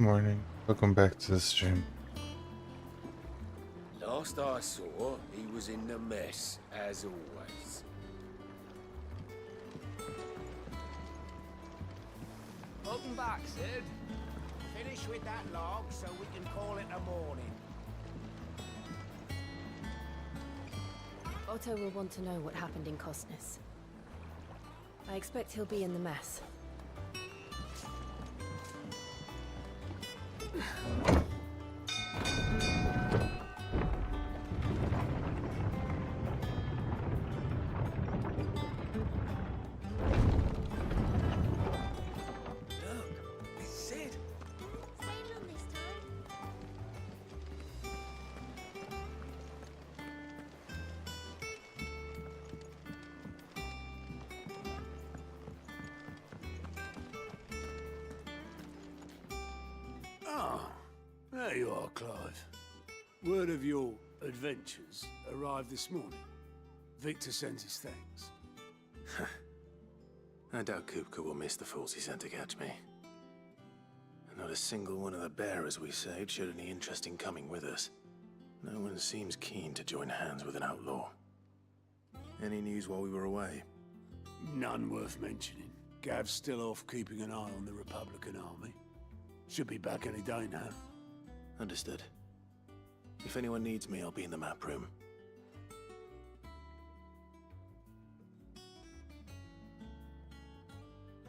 Morning. Welcome back to the stream. Last I saw, he was in the mess, as always. Welcome back, Sid. Finish with that log so we can call it a morning. Otto will want to know what happened in Costness. I expect he'll be in the mess. There you are, Clive. Word of your adventures arrived this morning. Victor sends his thanks. I doubt Kupka will miss the fools he sent to catch me. Not a single one of the bearers we saved showed any interest in coming with us. No one seems keen to join hands with an outlaw. Any news while we were away? None worth mentioning. Gav's still off keeping an eye on the Republican army. Should be back any day now. Understood. If anyone needs me, I'll be in the map room.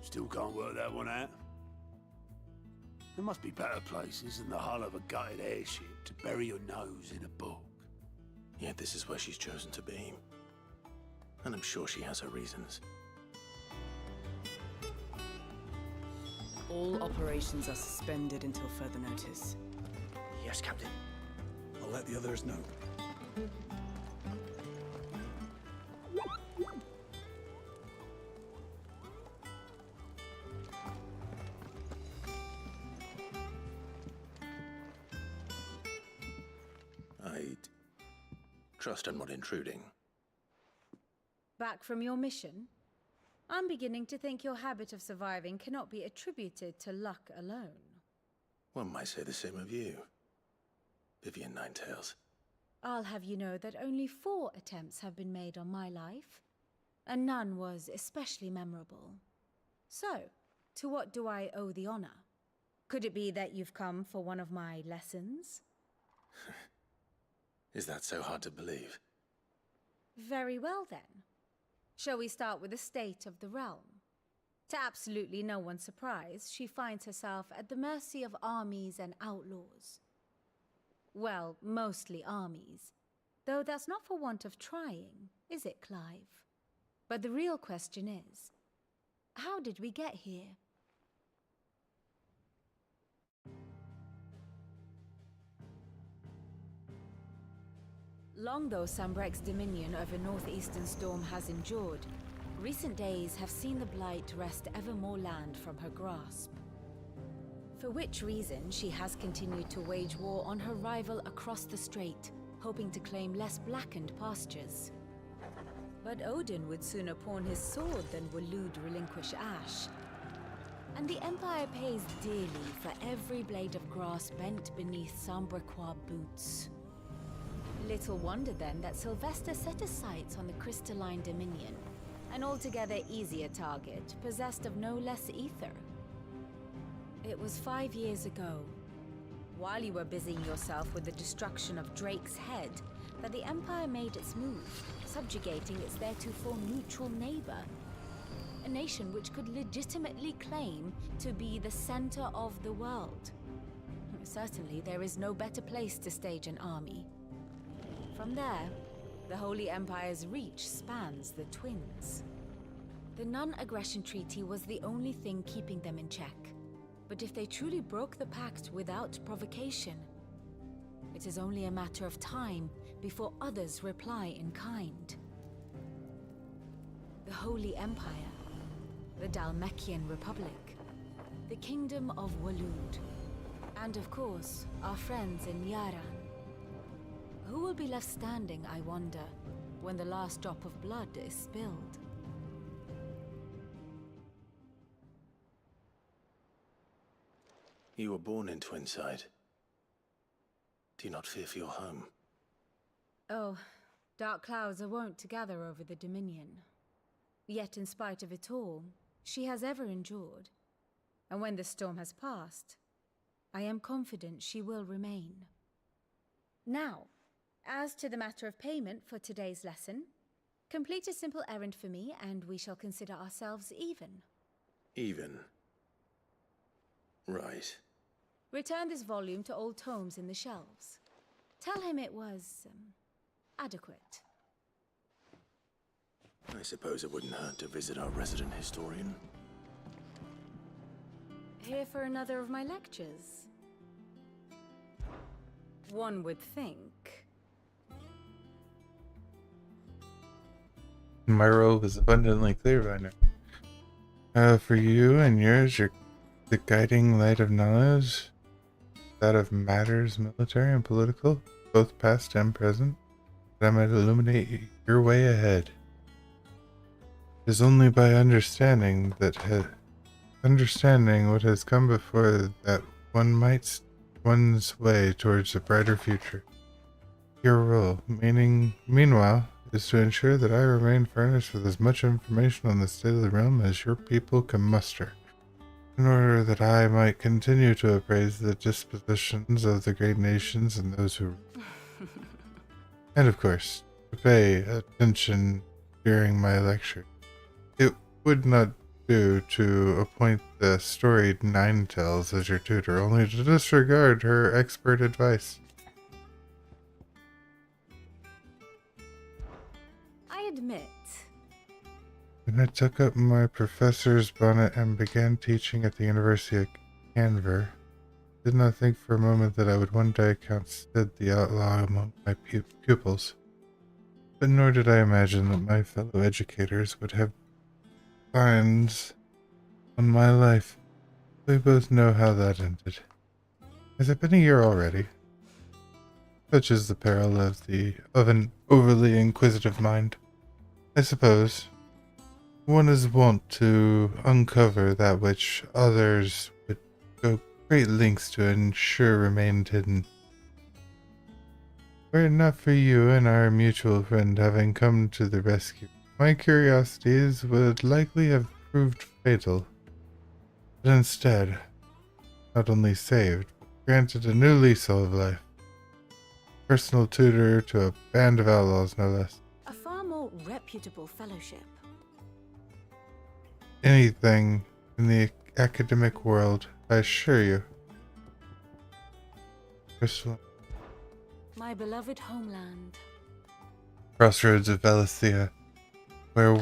Still can't work that one out. There must be better places than the hull of a gutted airship to bury your nose in a book. Yet this is where she's chosen to be. And I'm sure she has her reasons. All operations are suspended until further notice. Yes, Captain. I'll let the others know. I'd trust I'm not intruding. Back from your mission? I'm beginning to think your habit of surviving cannot be attributed to luck alone. One might say the same of you, Vivian Ninetails. I'll have you know that only 4 attempts have been made on my life, and none was especially memorable. So, to what do I owe the honor? Could it be that you've come for one of my lessons? Is that so hard to believe? Very well then. Shall we start with the state of the realm? To absolutely no one's surprise, she finds herself at the mercy of armies and outlaws. Well, mostly armies. Though that's not for want of trying, is it, Clive? But the real question is, how did we get here? Long though Sambrek's dominion over northeastern Storm has endured, recent days have seen the Blight wrest ever more land from her grasp. For which reason she has continued to wage war on her rival across the strait, hoping to claim less blackened pastures. But Odin would sooner pawn his sword than Waloed relinquish Ash. And the Empire pays dearly for every blade of grass bent beneath Sambrequois boots. Little wonder then that Sylvester set his sights on the crystalline dominion, an altogether easier target, possessed of no less ether. It was 5 years ago, while you were busying yourself with the destruction of Drake's head, that the Empire made its move, subjugating its theretofore neutral neighbor. A nation which could legitimately claim to be the center of the world. Certainly, there is no better place to stage an army. From there, the Holy Empire's reach spans the Twins. The non-aggression treaty was the only thing keeping them in check. But if they truly broke the pact without provocation, it is only a matter of time before others reply in kind. The Holy Empire, the Dhalmekian Republic, the Kingdom of Waloed, and of course, our friends in Yaran. Who will be left standing, I wonder, when the last drop of blood is spilled? You were born in Twinside. Do you not fear for your home? Oh, dark clouds are wont to gather over the Dominion. Yet in spite of it all, she has ever endured. And when the storm has passed, I am confident she will remain. Now, as to the matter of payment for today's lesson, complete a simple errand for me and we shall consider ourselves even. Even? Right. Return this volume to old tomes in the shelves. Tell him it was, adequate. I suppose it wouldn't hurt to visit our resident historian. Here for another of my lectures? One would think. My role was abundantly clear by now. For you and yours, the guiding light of knowledge, that of matters military and political, both past and present, that I might illuminate your way ahead. It is only by understanding what has come before that one might one's way towards a brighter future. Your role, meanwhile, is to ensure that I remain furnished with as much information on the state of the realm as your people can muster, in order that I might continue to appraise the dispositions of the great nations and those who and of course, to pay attention during my lecture. It would not do to appoint the storied Ninetales as your tutor, only to disregard her expert advice. I admit. When I took up my professor's bonnet and began teaching at the University of Canver, I did not think for a moment that I would one day count Sid the outlaw among my pupils. But nor did I imagine that my fellow educators would have fines on my life. We both know how that ended. Has it been a year already? Such is the peril of an overly inquisitive mind. I suppose one is wont to uncover that which others would go great lengths to ensure remained hidden. Were it not for you and our mutual friend having come to the rescue, my curiosities would likely have proved fatal. But instead, not only saved, but granted a new lease of life. Personal tutor to a band of outlaws, no less. A far more reputable fellowship. Anything in the academic world, I assure you. Crystal. My beloved homeland. Crossroads of Valencia, where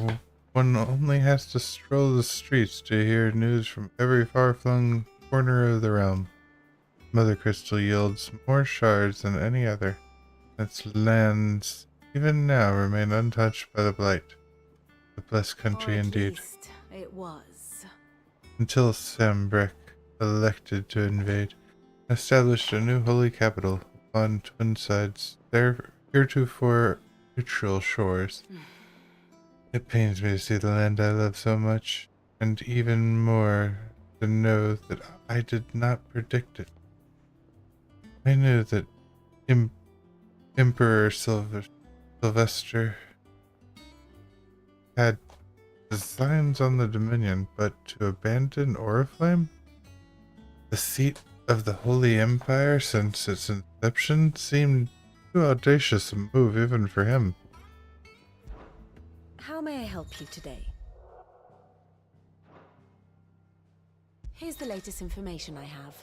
one only has to stroll the streets to hear news from every far-flung corner of the realm. Mother Crystal yields more shards than any other. Its lands, even now, remain untouched by the blight. A blessed country indeed. Least it was. Until Sambrick, elected to invade, established a new holy capital on Twinside's heretofore neutral shores. It pains me to see the land I love so much, and even more to know that I did not predict it. I knew that Emperor Sylvester had designs on the Dominion, but to abandon Oriflame, the seat of the Holy Empire since its inception, seemed too audacious a move even for him. How may I help you today? Here's the latest information I have.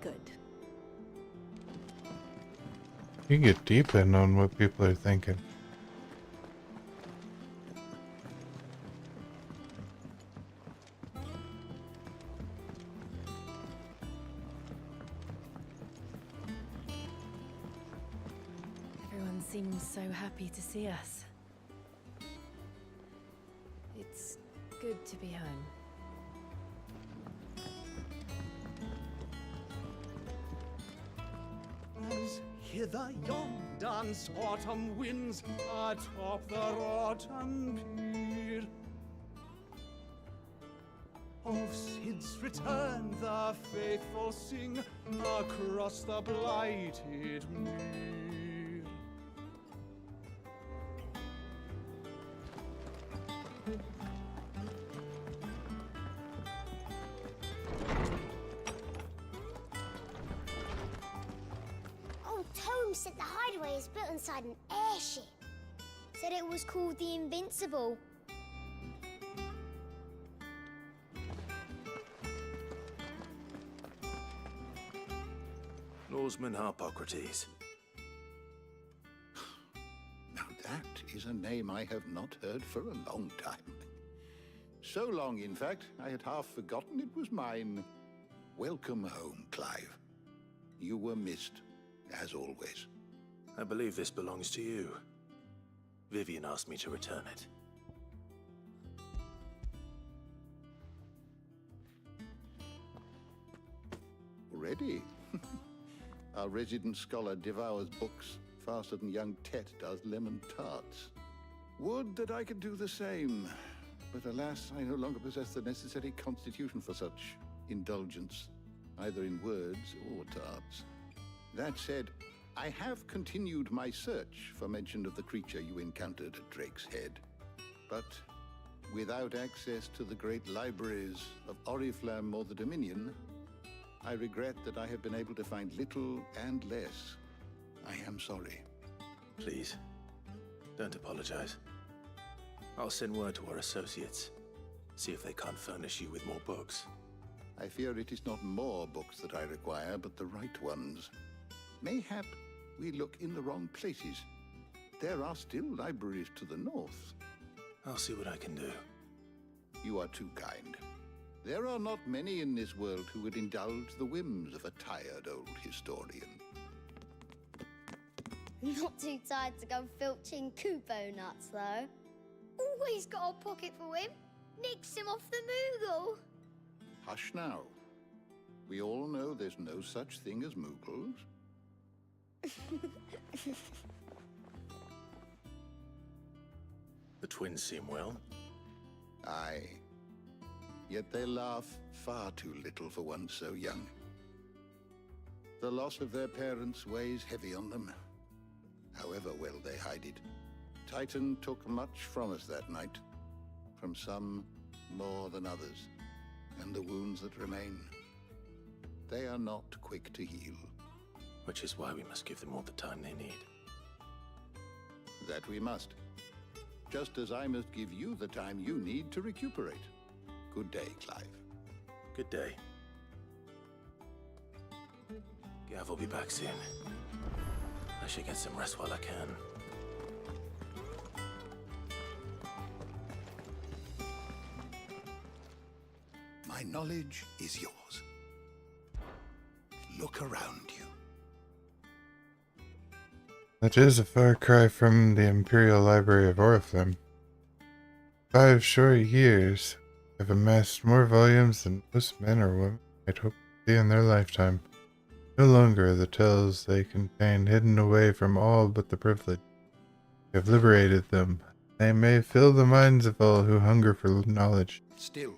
good. You can get deep in on what people are thinking. Everyone seems so happy to see us. It's good to be home. As hither yon dance autumn winds atop the rotten pier. Of Sid's return the faithful sing across the blighted mere. Old Tome said the hideaway is built inside an airship. Said it was called the Invincible. Norseman Harpocrates. Now that is a name I have not heard for a long time. So long, in fact, I had half forgotten it was mine. Welcome home, Clive. You were missed, as always. I believe this belongs to you. Vivian asked me to return it. Already? Our resident scholar devours books faster than young Tet does lemon tarts. Would that I could do the same. But alas, I no longer possess the necessary constitution for such indulgence, either in words or tarts. That said, I have continued my search for mention of the creature you encountered at Drake's Head. But without access to the great libraries of Oriflamme or the Dominion, I regret that I have been able to find little and less. I am sorry. Please, don't apologize. I'll send word to our associates. See if they can't furnish you with more books. I fear it is not more books that I require, but the right ones. Mayhap we look in the wrong places. There are still libraries to the north. I'll see what I can do. You are too kind. There are not many in this world who would indulge the whims of a tired old historian. Not too tired to go filching Kupo nuts, though. Always got a pocket for him. Nicks him off the Moogle. Hush now. We all know there's no such thing as Moogles. The twins seem well. Aye. Yet they laugh far too little for one so young. The loss of their parents weighs heavy on them, however well they hide it. Titan took much from us that night, from some more than others, and the wounds that remain, they are not quick to heal. Which is why we must give them all the time they need. That we must. Just as I must give you the time you need to recuperate. Good day, Clive. Good day. Gav will be back soon. I should get some rest while I can. My knowledge is yours. Look around you. That is a far cry from the Imperial Library of Oriflamme. 5 short years have amassed more volumes than most men or women might hope to see in their lifetime. No longer are the tales they contain hidden away from all but the privileged. We have liberated them. They may fill the minds of all who hunger for knowledge. Still,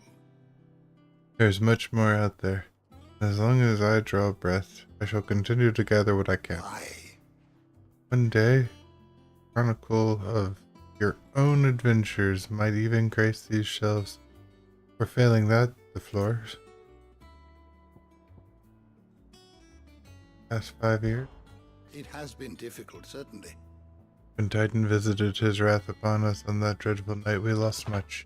There's much more out there. As long as I draw breath, I shall continue to gather what I can. why? One day, chronicle of your own adventures might even grace these shelves. Or failing that, the floors. Past 5 years, It has been difficult, certainly. when Titan visited his wrath upon us on that dreadful night, we lost much.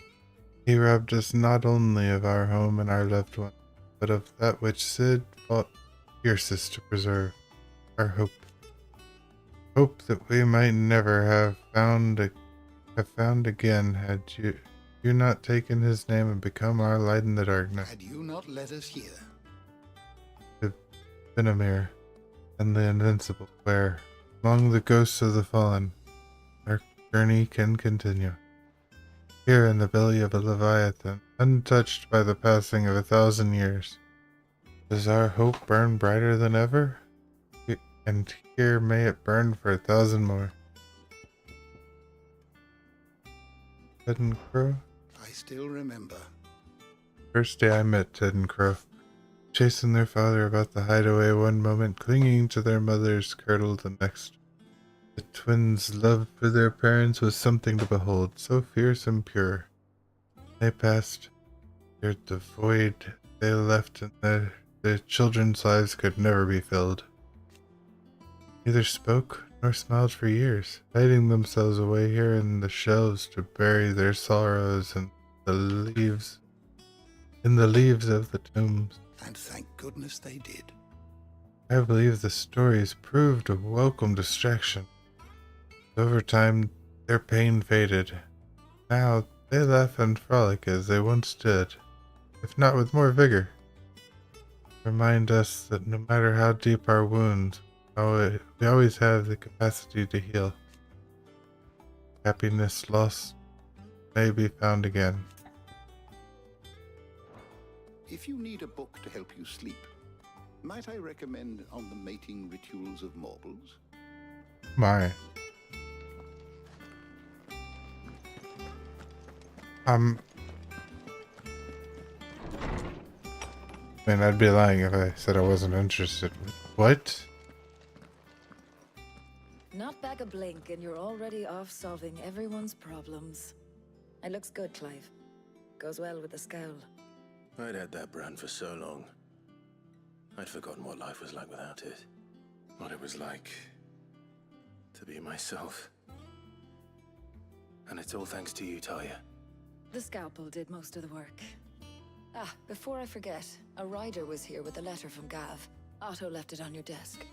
He robbed us not only of our home and our loved ones, but of that which Sid fought to fiercest to preserve our hope. Hope that we might never have found again had you not taken his name and become our light in the darkness. Had you not led us here? To Benamir and the invincible, where, among the ghosts of the fallen, our journey can continue. Here in the belly of a Leviathan, untouched by the passing of 1,000 years. Does our hope burn brighter than ever? And here may it burn for 1,000 more. Ted and Crow? I still remember. First day I met Ted and Crow, chasing their father about the hideaway one moment, clinging to their mother's girdle the next. The twins' love for their parents was something to behold, so fierce and pure. They passed, the void they left in their children's lives could never be filled. Neither spoke nor smiled for years, hiding themselves away here in the shelves to bury their sorrows in the leaves of the tombs. And thank goodness they did. I believe the stories proved a welcome distraction. Over time, their pain faded. Now, they laugh and frolic as they once did, if not with more vigor. Remind us that no matter how deep our wounds, we always have the capacity to heal. Happiness lost may be found again. If you need a book to help you sleep, might I recommend On the Mating Rituals of Mortals? My. Man, I'd be lying if I said I wasn't interested. What? Not back a blink and you're already off solving everyone's problems. It looks good, Clive. Goes well with the scowl. I'd had that brand for so long. I'd forgotten what life was like without it. What it was like to be myself. And it's all thanks to you, Talia. The scalpel did most of the work. Ah, before I forget, a rider was here with a letter from Gav. Otto left it on your desk.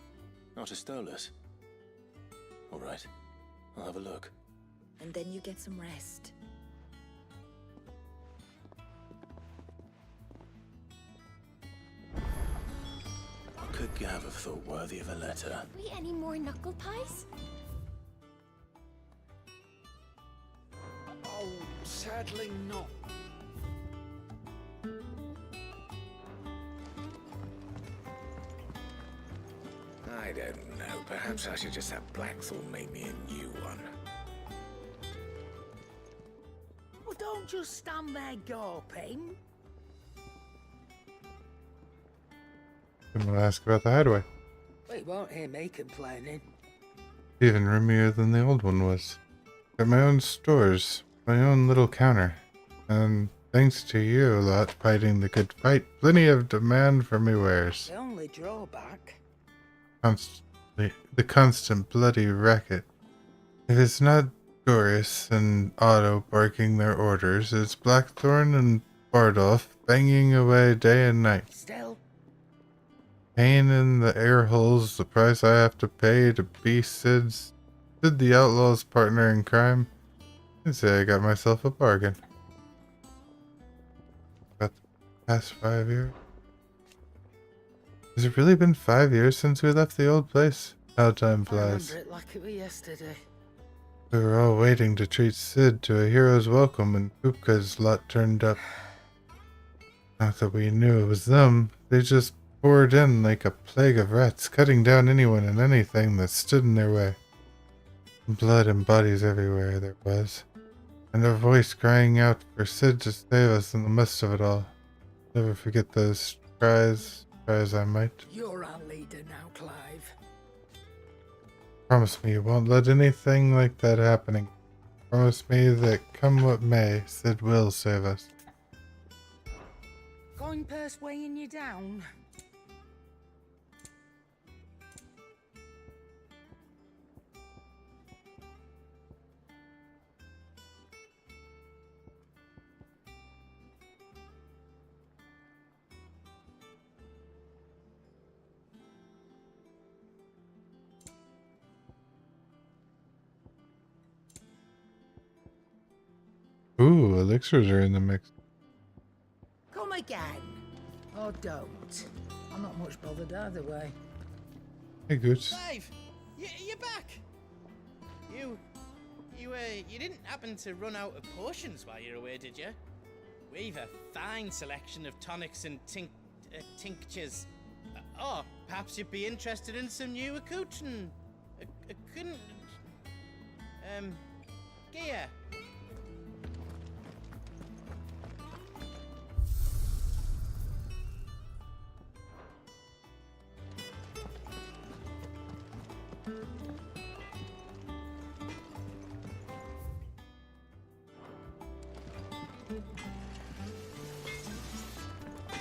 Otto stole us. All right, I'll have a look. And then you get some rest. What could Gav have thought worthy of a letter? We any more knuckle pies? Oh, sadly not. I don't know. Perhaps I should just have Blackthorn make me a new one. Well, don't just stand there gawping. I'm gonna ask about the hideaway. Well, you won't hear me complaining. Even roomier than the old one was. Got my own stores, my own little counter. And thanks to you lot fighting the good fight, plenty of demand for me wares. The only drawback. The constant bloody racket. If it's not Doris and Otto barking their orders, it's Blackthorn and Bardolph banging away day and night. Still. Pain in the air holes, the price I have to pay to be Sid the outlaw's partner in crime. I'd say I got myself a bargain. About the past 5 years. Has it really been 5 years since we left the old place? How time flies. I remember it like it was yesterday. We were all waiting to treat Sid to a hero's welcome when Kupka's lot turned up. Not that we knew it was them, they just poured in like a plague of rats, cutting down anyone and anything that stood in their way. Blood and bodies everywhere there was, and a voice crying out for Sid to save us in the midst of it all. Never forget those cries, try as I might. You're our leader now, Clive. Promise me you won't let anything like that happening. Promise me that come what may, Sid will save us. Going purse weighing you down? Ooh, elixirs are in the mix. Come again. Or don't. I'm not much bothered either way. Hey, Goots. Dave, you're back. You didn't happen to run out of potions while you're away, did you? We've a fine selection of tonics and tinctures. Or perhaps you'd be interested in some new accoutrement. Gear.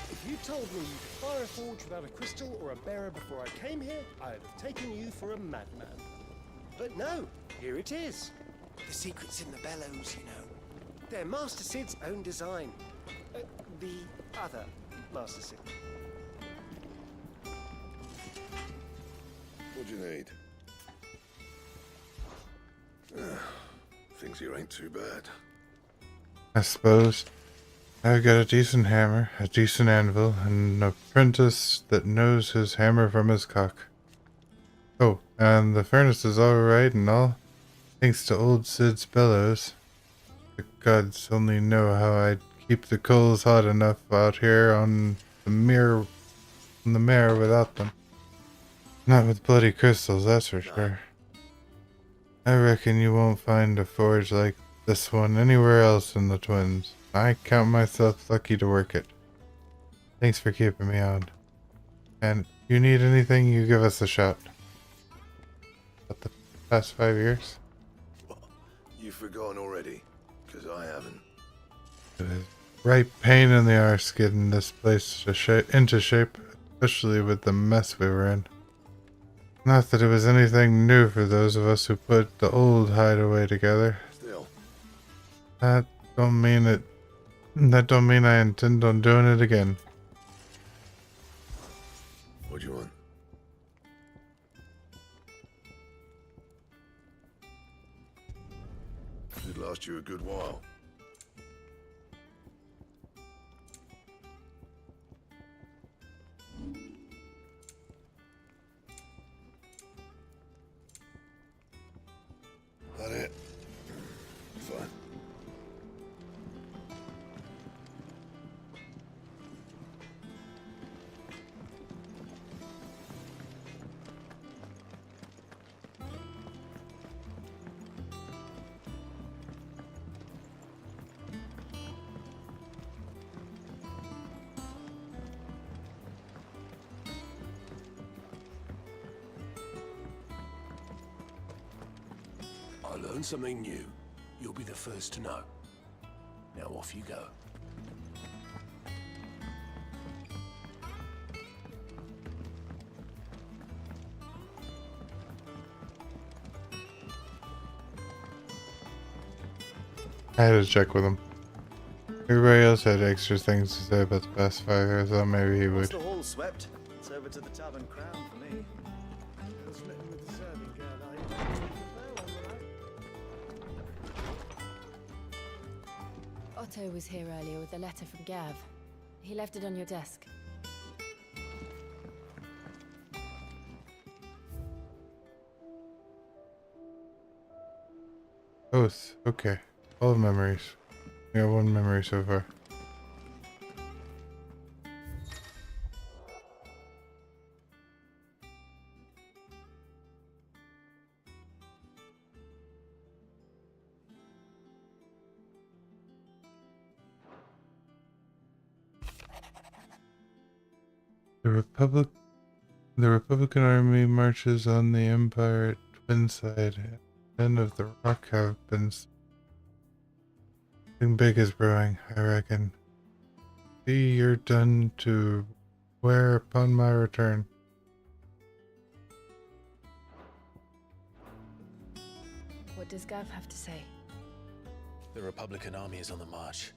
If you told me you could fire a forge without a crystal or a bearer before I came here, I'd have taken you for a madman. But no, here it is. The secret's in the bellows, you know. They're Master Sid's own design. The other Master Sid. What do you need? Things here ain't too bad. I suppose. I've got a decent hammer, a decent anvil, and an apprentice that knows his hammer from his cock. Oh, and the furnace is alright and all, thanks to old Sid's bellows. The gods only know how I'd keep the coals hot enough out here on the mare without them. Not with bloody crystals, that's for sure. I reckon you won't find a forge like this one anywhere else in the Twins. I count myself lucky to work it. Thanks for keeping me on. And you need anything, you give us a shout. About the past 5 years? You've forgotten already, because I haven't. It is right pain in the arse getting this place into shape, especially with the mess we were in. Not that it was anything new for those of us who put the old hideaway together. Still. That don't mean I intend on doing it again. What do you want? It'd last you a good while. That it? Fine. I learned something new. You'll be the first to know. Now off you go. I had to check with him. Everybody else had extra things to say about the past 5 years. I thought maybe he Once would. the hall's swept, it's over to the Tavern Crown for me. Otto was here earlier with a letter from Gav. He left it on your desk. Oath. Okay. All memories. We got 1 memory so far. The Republican army marches on the Empire at Twinside. Men of the Rock have been something big is brewing, I reckon. See, you're done to wear upon my return. What does Gav have to say? The Republican army is on the march,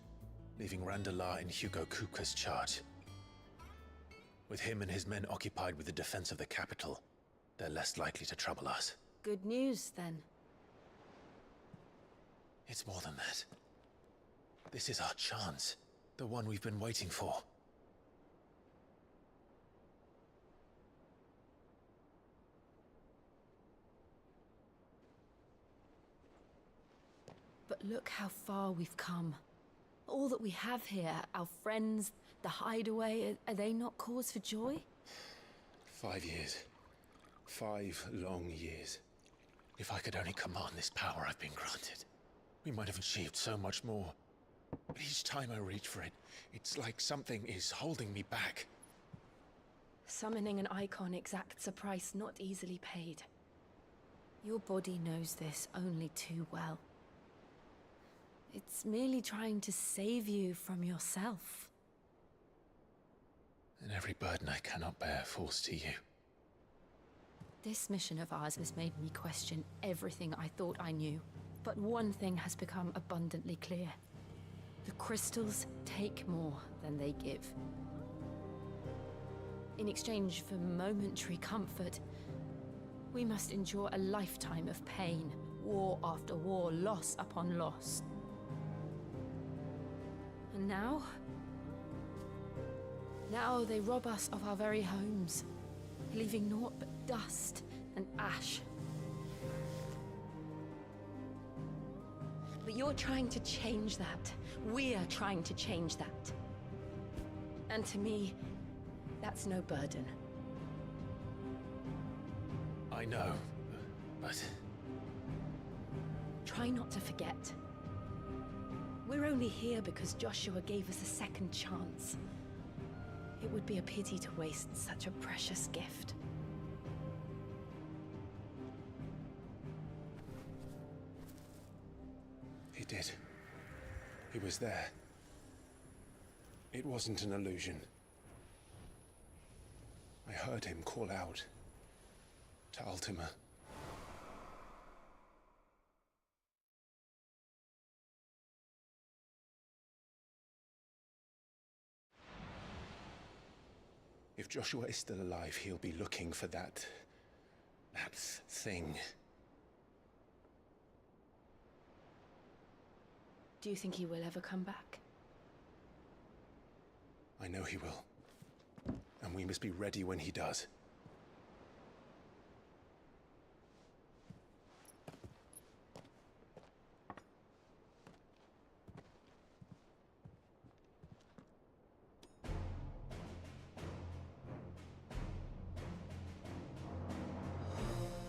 leaving Randalar in Hugo Kupka's charge. With him and his men occupied with the defense of the capital, they're less likely to trouble us. Good news, then. It's more than that. This is our chance. The one we've been waiting for. But look how far we've come. All that we have here, our friends, the hideaway, are they not cause for joy? 5 years. 5 long years. If I could only command this power I've been granted, we might have achieved so much more. But each time I reach for it, it's like something is holding me back. Summoning an icon exacts a price not easily paid. Your body knows this only too well. It's merely trying to save you from yourself. And every burden I cannot bear falls to you. This mission of ours has made me question everything I thought I knew. But one thing has become abundantly clear. The crystals take more than they give. In exchange for momentary comfort, we must endure a lifetime of pain, war after war, loss upon loss. And now they rob us of our very homes, leaving naught but dust and ash. But you're trying to change that. We're trying to change that. And to me, that's no burden. I know, but... Try not to forget. We're only here because Joshua gave us a second chance. It would be a pity to waste such a precious gift. He did. He was there. It wasn't an illusion. I heard him call out to Ultima. If Joshua is still alive, he'll be looking for that thing. Do you think he will ever come back? I know he will. And we must be ready when he does.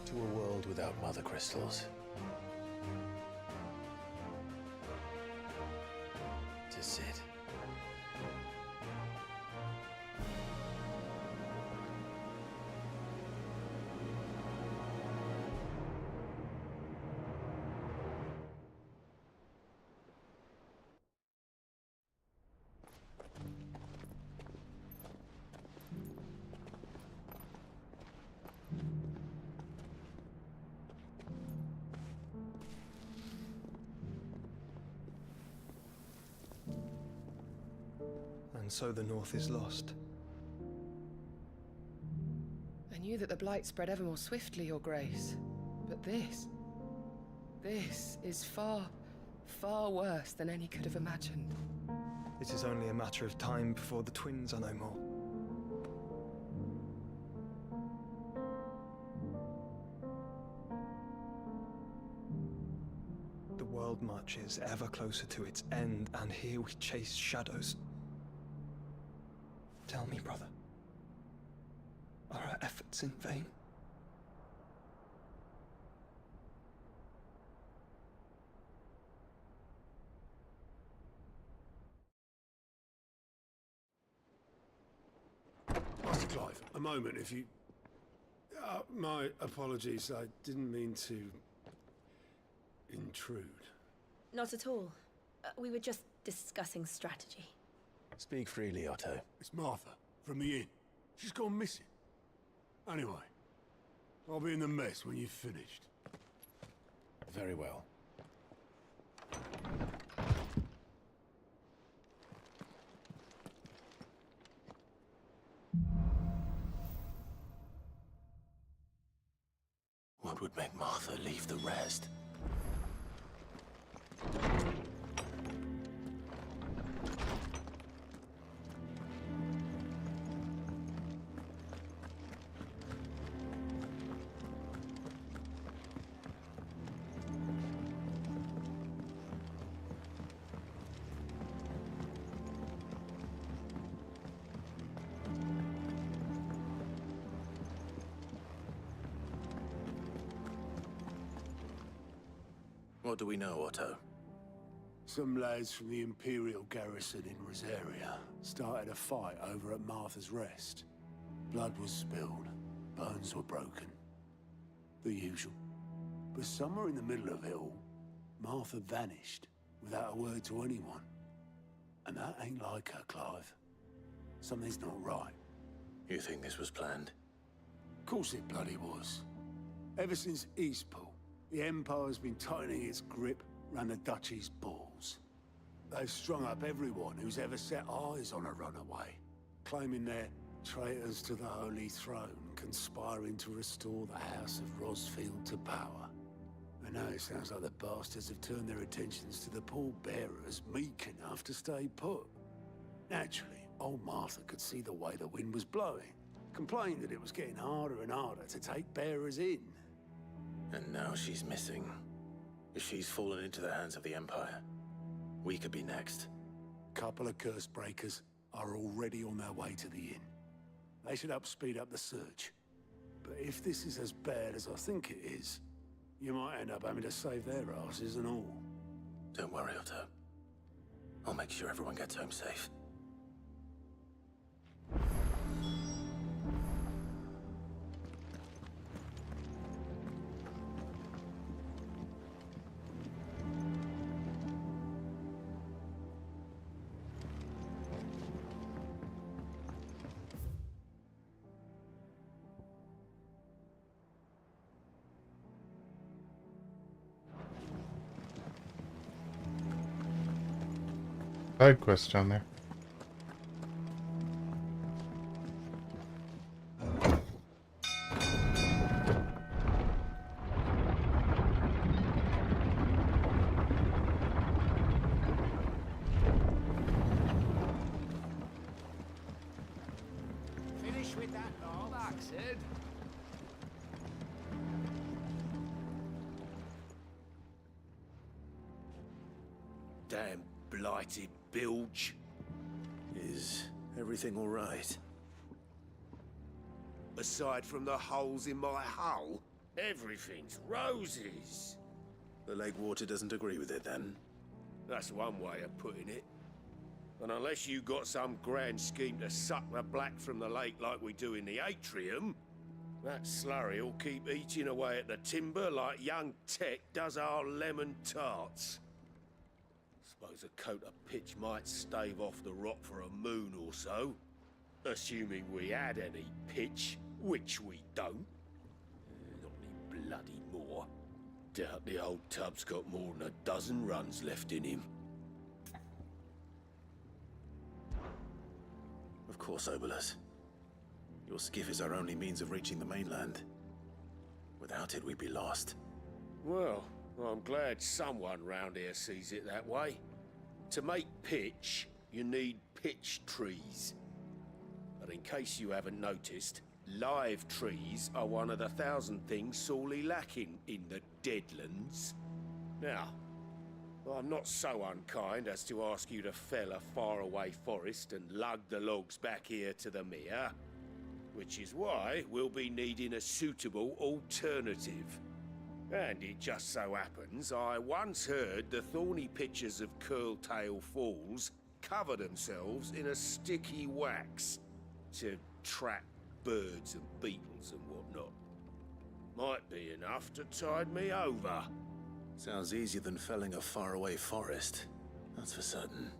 To a world without mother crystals. To Sid. And so the North is lost. I knew that the Blight spread ever more swiftly, Your Grace. But this is far, far worse than any could have imagined. It is only a matter of time before the twins are no more. The world marches ever closer to its end, and here we chase shadows. Tell me, brother, are our efforts in vain? Master Clive, a moment, if you... my apologies, I didn't mean to... intrude. Not at all. We were just discussing strategy. Speak freely, Otto. It's Martha, from the inn. She's gone missing. Anyway, I'll be in the mess when you've finished. Very well. What would make Martha leave the rest? What do we know, Otto? Some lads from the Imperial garrison in Rosaria started a fight over at Martha's Rest. Blood was spilled, bones were broken. The usual. But somewhere in the middle of it all, Martha vanished without a word to anyone. And that ain't like her, Clive. Something's not right. You think this was planned? Of course it bloody was. Ever since Eastpool, the Empire's been tightening its grip round the Duchy's balls. They've strung up everyone who's ever set eyes on a runaway, claiming they're traitors to the Holy Throne, conspiring to restore the House of Rosfield to power. And now it sounds like the bastards have turned their attentions to the pallbearers meek enough to stay put. Naturally, old Martha could see the way the wind was blowing, complained that it was getting harder and harder to take bearers in. And now she's missing. If she's fallen into the hands of the Empire, we could be next. Couple of curse breakers are already on their way to the inn. They should speed up the search. But if this is as bad as I think it is, you might end up having to save their asses and all. Don't worry, Otto. I'll make sure everyone gets home safe. Side quest down there. Finish with that log. Back, Sid. Damn blighted bilge. Is everything all right? Aside from the holes in my hull, everything's roses. The lake water doesn't agree with it, then? That's one way of putting it. And unless you got some grand scheme to suck the black from the lake like we do in the atrium, that slurry'll keep eating away at the timber like young Tech does our lemon tarts. Suppose a coat of pitch might stave off the rot for a moon or so. Assuming we had any pitch, which we don't. Not any bloody more. Doubt the old tub's got more than a dozen runs left in him. Of course, Obolus. Your skiff is our only means of reaching the mainland. Without it, we'd be lost. Well, I'm glad someone round here sees it that way. To make pitch, you need pitch trees. But in case you haven't noticed, live trees are one of the 1,000 things sorely lacking in the Deadlands. Now, I'm not so unkind as to ask you to fell a faraway forest and lug the logs back here to the mere, which is why we'll be needing a suitable alternative. And it just so happens I once heard the thorny pitchers of Curltail Falls cover themselves in a sticky wax to trap birds and beetles and whatnot. Might be enough to tide me over. Sounds easier than felling a faraway forest. That's for certain.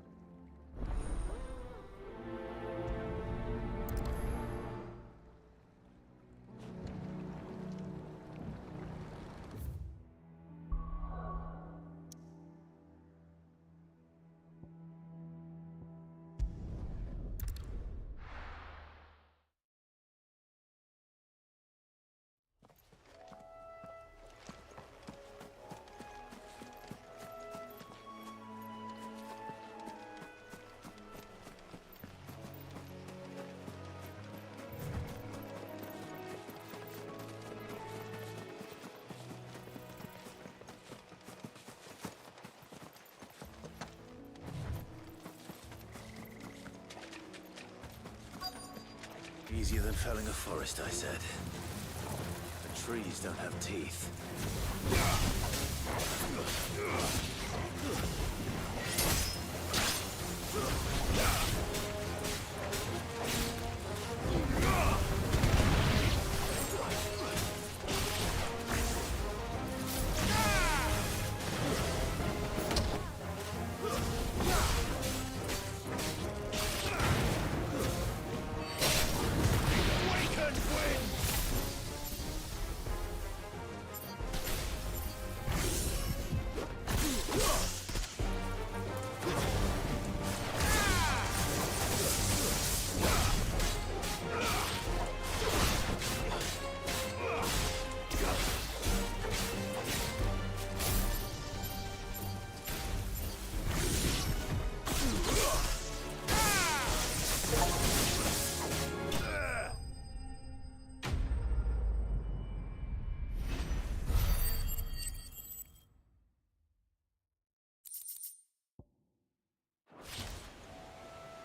Easier than felling a forest, I said. The trees don't have teeth.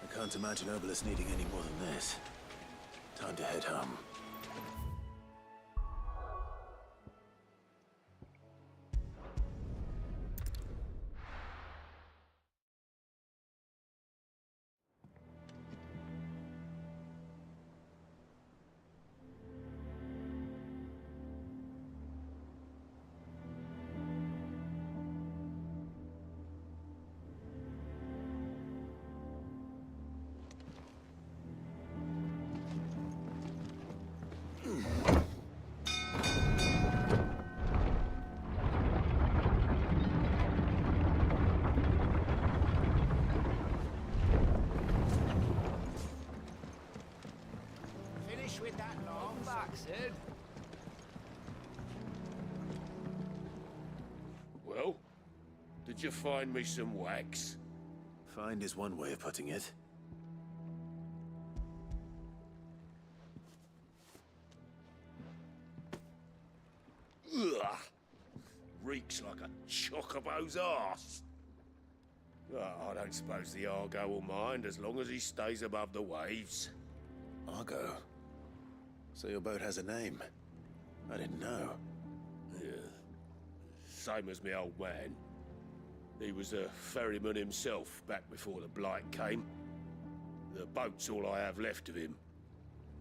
I can't imagine Obelisk needing any more than this. Time to head home. Finish with that log. Back, Sid. Well, did you find me some wax? Find is one way of putting it. Ugh. Reeks like a chocobo's arse. I don't suppose the Argo will mind as long as he stays above the waves. Argo? So your boat has a name? I didn't know. Yeah. Same as me old man. He was a ferryman himself back before the Blight came. The boat's all I have left of him.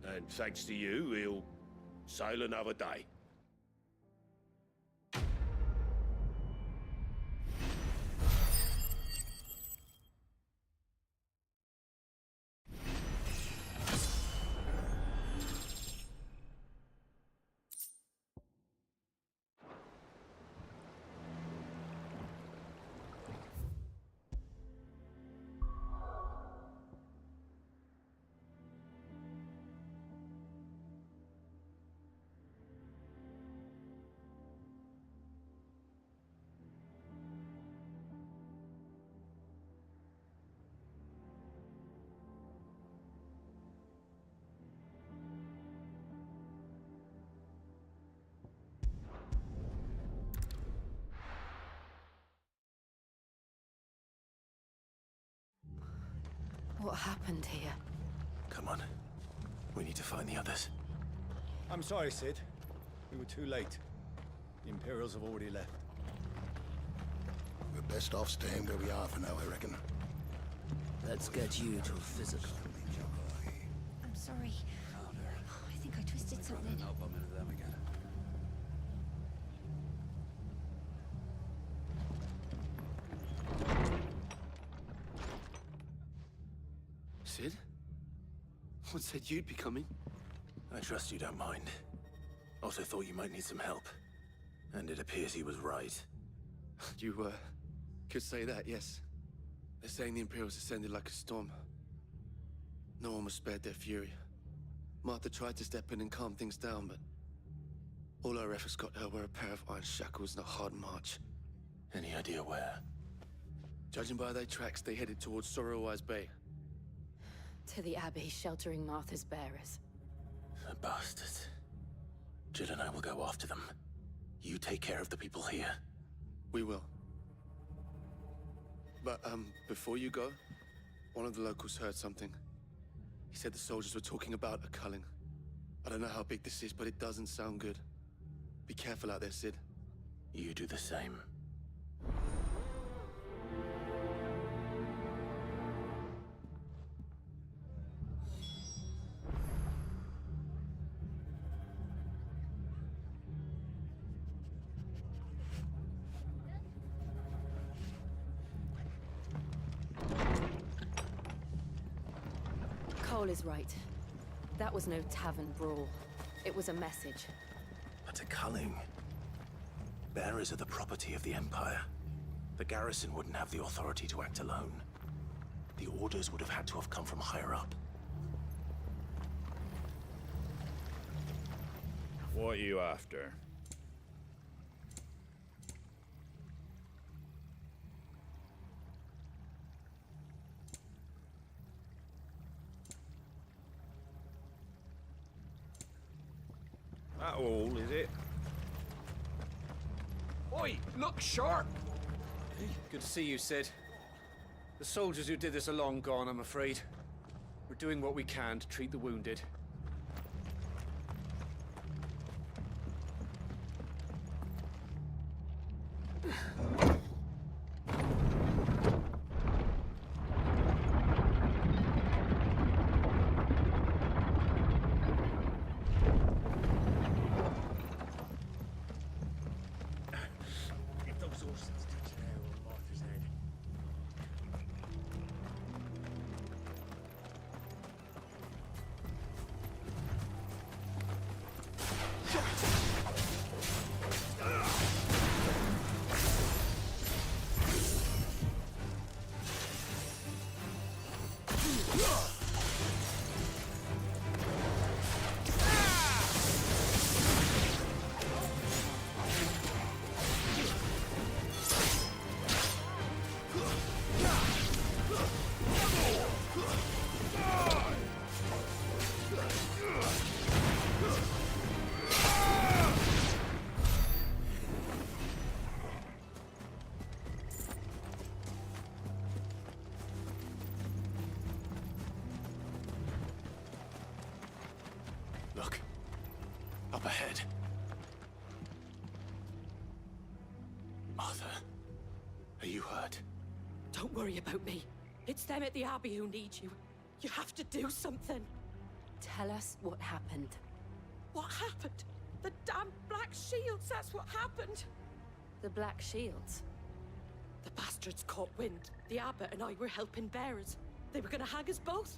And thanks to you, he'll sail another day. What happened here? Come on. We need to find the others. I'm sorry, Sid. We were too late. The Imperials have already left. We're best off staying where we are for now, I reckon. Let's get you to physical. I'm sorry. I think I twisted something. Sid? What said you'd be coming? I trust you don't mind. Also thought you might need some help. And it appears he was right. You, could say that, yes. They're saying the Imperials ascended like a storm. No one was spared their fury. Martha tried to step in and calm things down, but all our efforts got her were a pair of iron shackles and a hard march. Any idea where? Judging by their tracks, they headed towards Sorrowwise Bay. To the Abbey, sheltering Martha's bearers. The bastards. Jill and I will go after them. You take care of the people here. We will. But, before you go, one of the locals heard something. He said the soldiers were talking about a culling. I don't know how big this is, but it doesn't sound good. Be careful out there, Sid. You do the same. Cole is right. That was no tavern brawl. It was a message. But a culling. Bearers are the property of the Empire. The garrison wouldn't have the authority to act alone. The orders would have had to have come from higher up. What are you after? That all, is it? Oi, look sharp! Good to see you, Sid. The soldiers who did this are long gone, I'm afraid. We're doing what we can to treat the wounded. If those horses touch an arrow on Martha's head. Look. Up ahead. Martha. Are you hurt? Don't worry about me. It's them at the Abbey who need you. You have to do something. Tell us what happened. What happened? The damn Black Shields, that's what happened. The Black Shields? The bastards caught wind. The Abbot and I were helping bearers. They were gonna hang us both.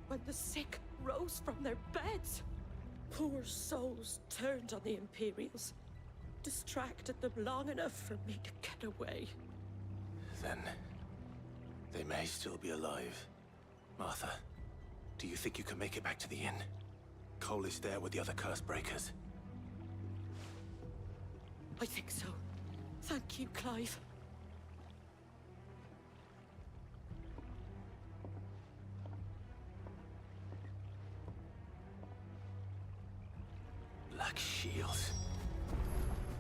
When the sick rose from their beds. Poor souls turned on the Imperials. Distracted them long enough for me to get away. Then they may still be alive. Martha, do you think you can make it back to the inn? Cole is there with the other curse breakers. I think so. Thank you, Clive. Black Shields.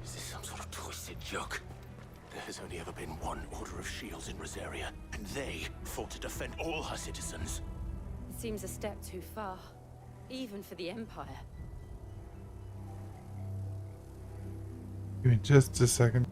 Is this some sort of twisted joke? There has only ever been one Order of Shields in Rosaria, and they fought to defend all her citizens. It seems a step too far, even for the Empire. Give me just a second.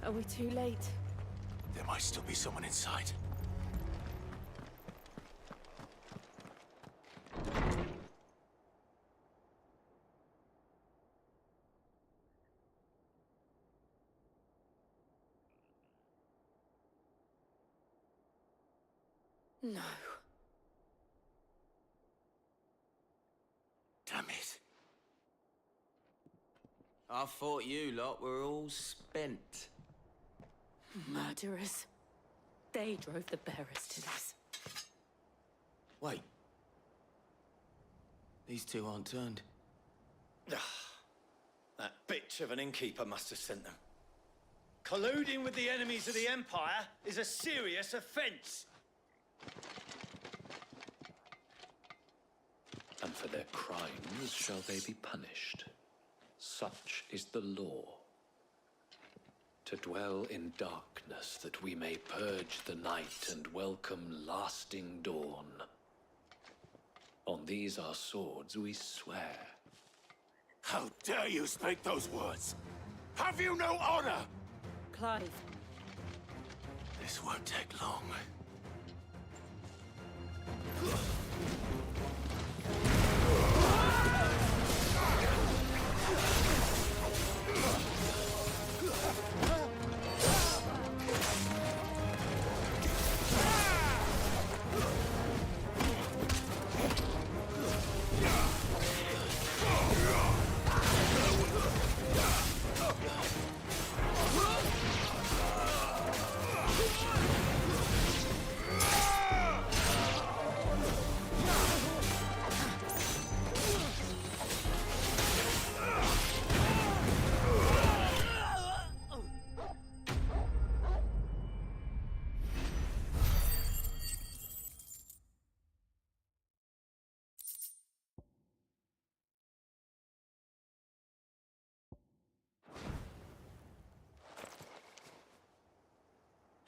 Are we too late? There might still be someone inside. No. Damn it. I thought you lot were all spent. Murderers. They drove the bearers to this. Wait. These two aren't turned. That bitch of an innkeeper must have sent them. Colluding with the enemies of the Empire is a serious offense. And for their crimes shall they be punished. Such is the law. To dwell in darkness that we may purge the night and welcome lasting dawn. On these our swords we swear. How dare you speak those words? Have you no honor? Clive. This won't take long.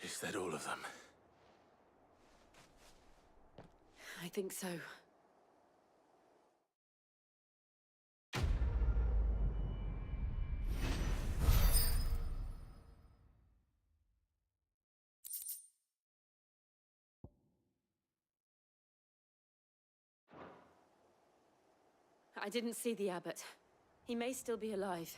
Is that all of them? I think so. I didn't see the abbot. He may still be alive.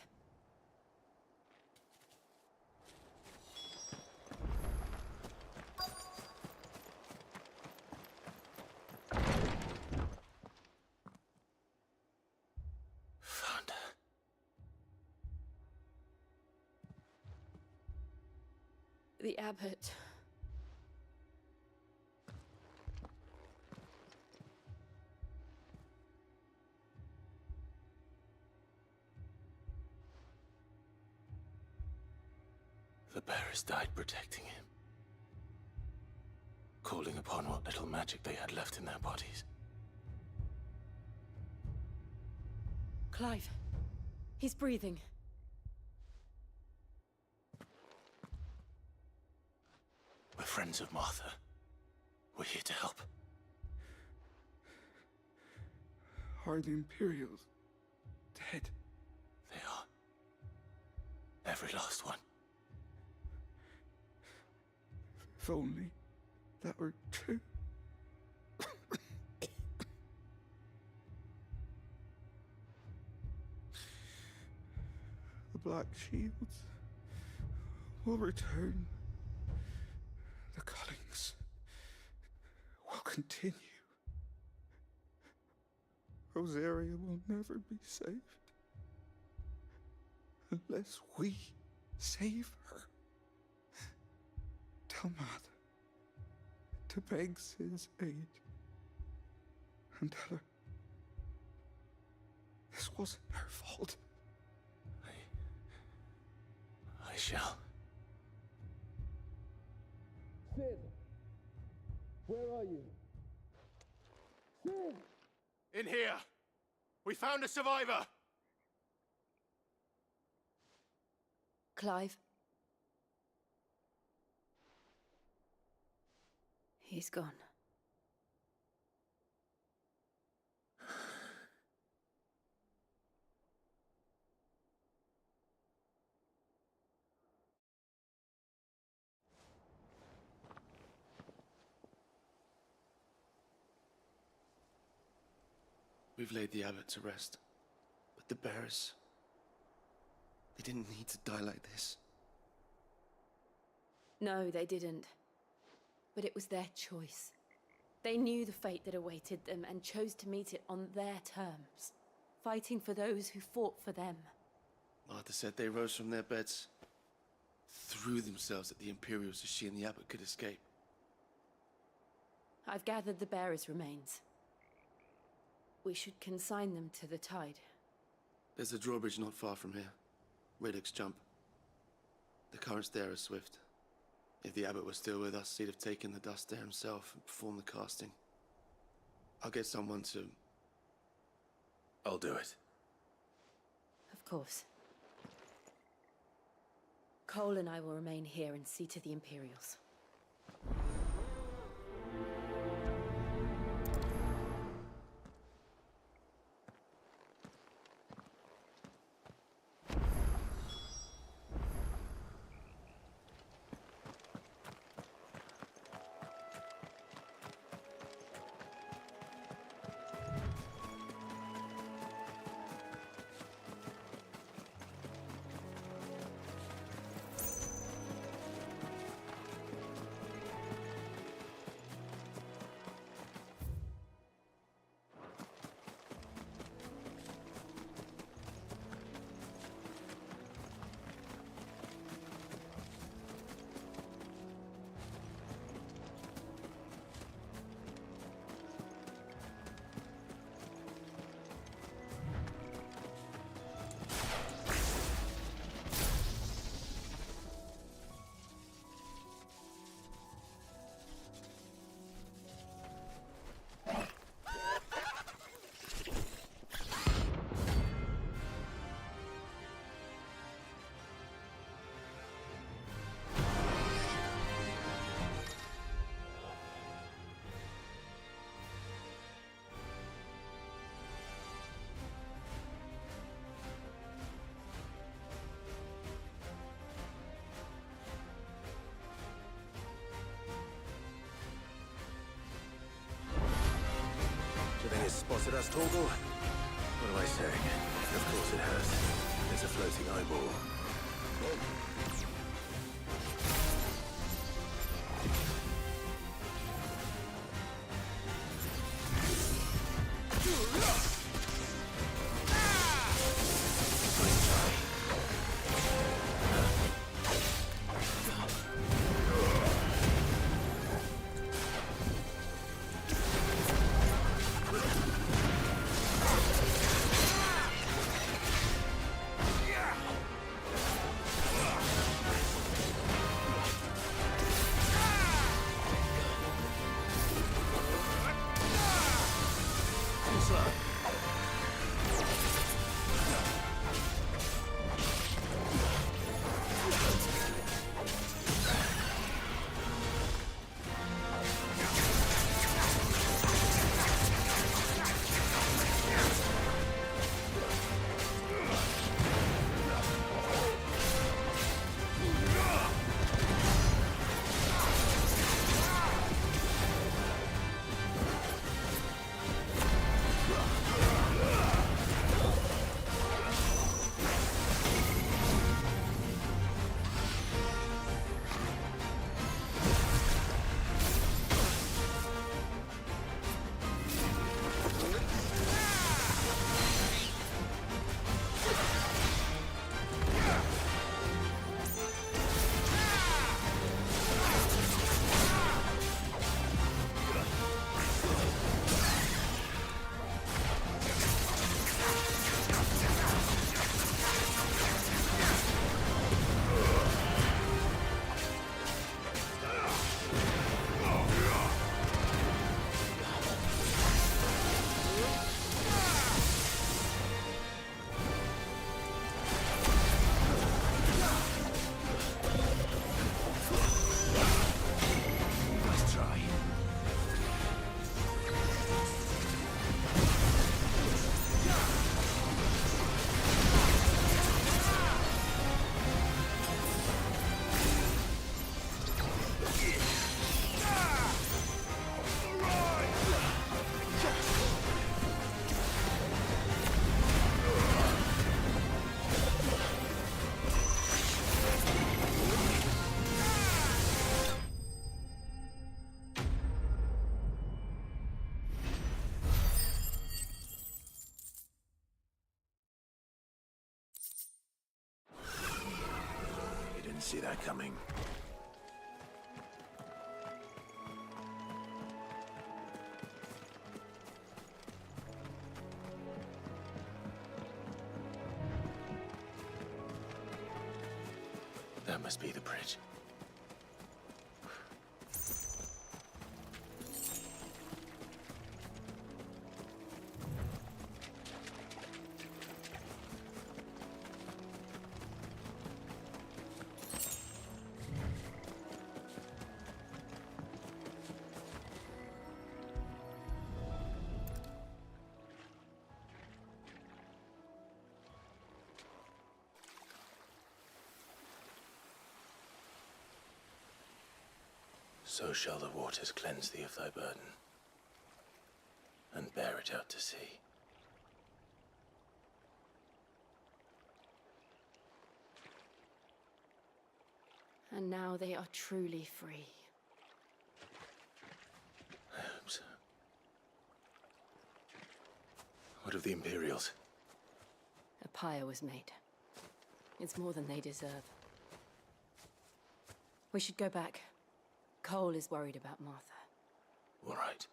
Found her. The abbot. The bearers died protecting him. Calling upon what little magic they had left in their bodies. Clive. He's breathing. We're friends of Martha. We're here to help. Are the Imperials dead? They are. Every last one. If only that were true. The Black Shields will return. The cullings will continue. Rosaria will never be saved unless we save her. Tell Mother to beg Sid's aid and tell her this wasn't her fault. I shall. Sid! Where are you? Sid! In here! We found a survivor! Clive. He's gone. We've laid the abbot to rest. But the bearers... they didn't need to die like this. No, they didn't. But it was their choice. They knew the fate that awaited them and chose to meet it on their terms, fighting for those who fought for them. Martha said they rose from their beds, threw themselves at the Imperials so she and the abbot could escape. I've gathered the bearers' remains. We should consign them to the tide. There's a drawbridge not far from here. Reddick's Jump. The currents there are swift. If the abbot was still with us, he'd have taken the dust there himself and performed the casting. I'll get someone to... I'll do it. Of course. Cole and I will remain here and see to the Imperials. You think it's spotted us, Torgal? What am I saying? Of course it has. It's a floating eyeball. Didn't see that coming. That must be the bridge. So shall the waters cleanse thee of thy burden, and bear it out to sea. And now they are truly free. I hope so. What of the Imperials? A pyre was made. It's more than they deserve. We should go back. Cole is worried about Martha. All right.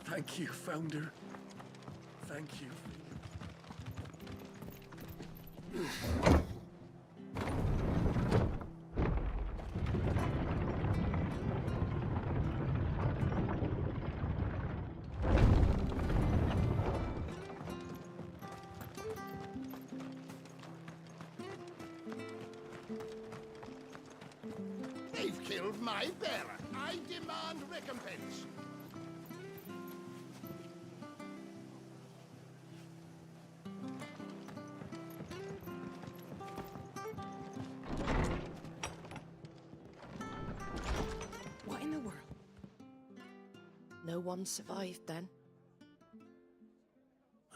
Thank you, Founder. Thank you. They've killed my bearer. I demand recompense. What in the world? No one survived then?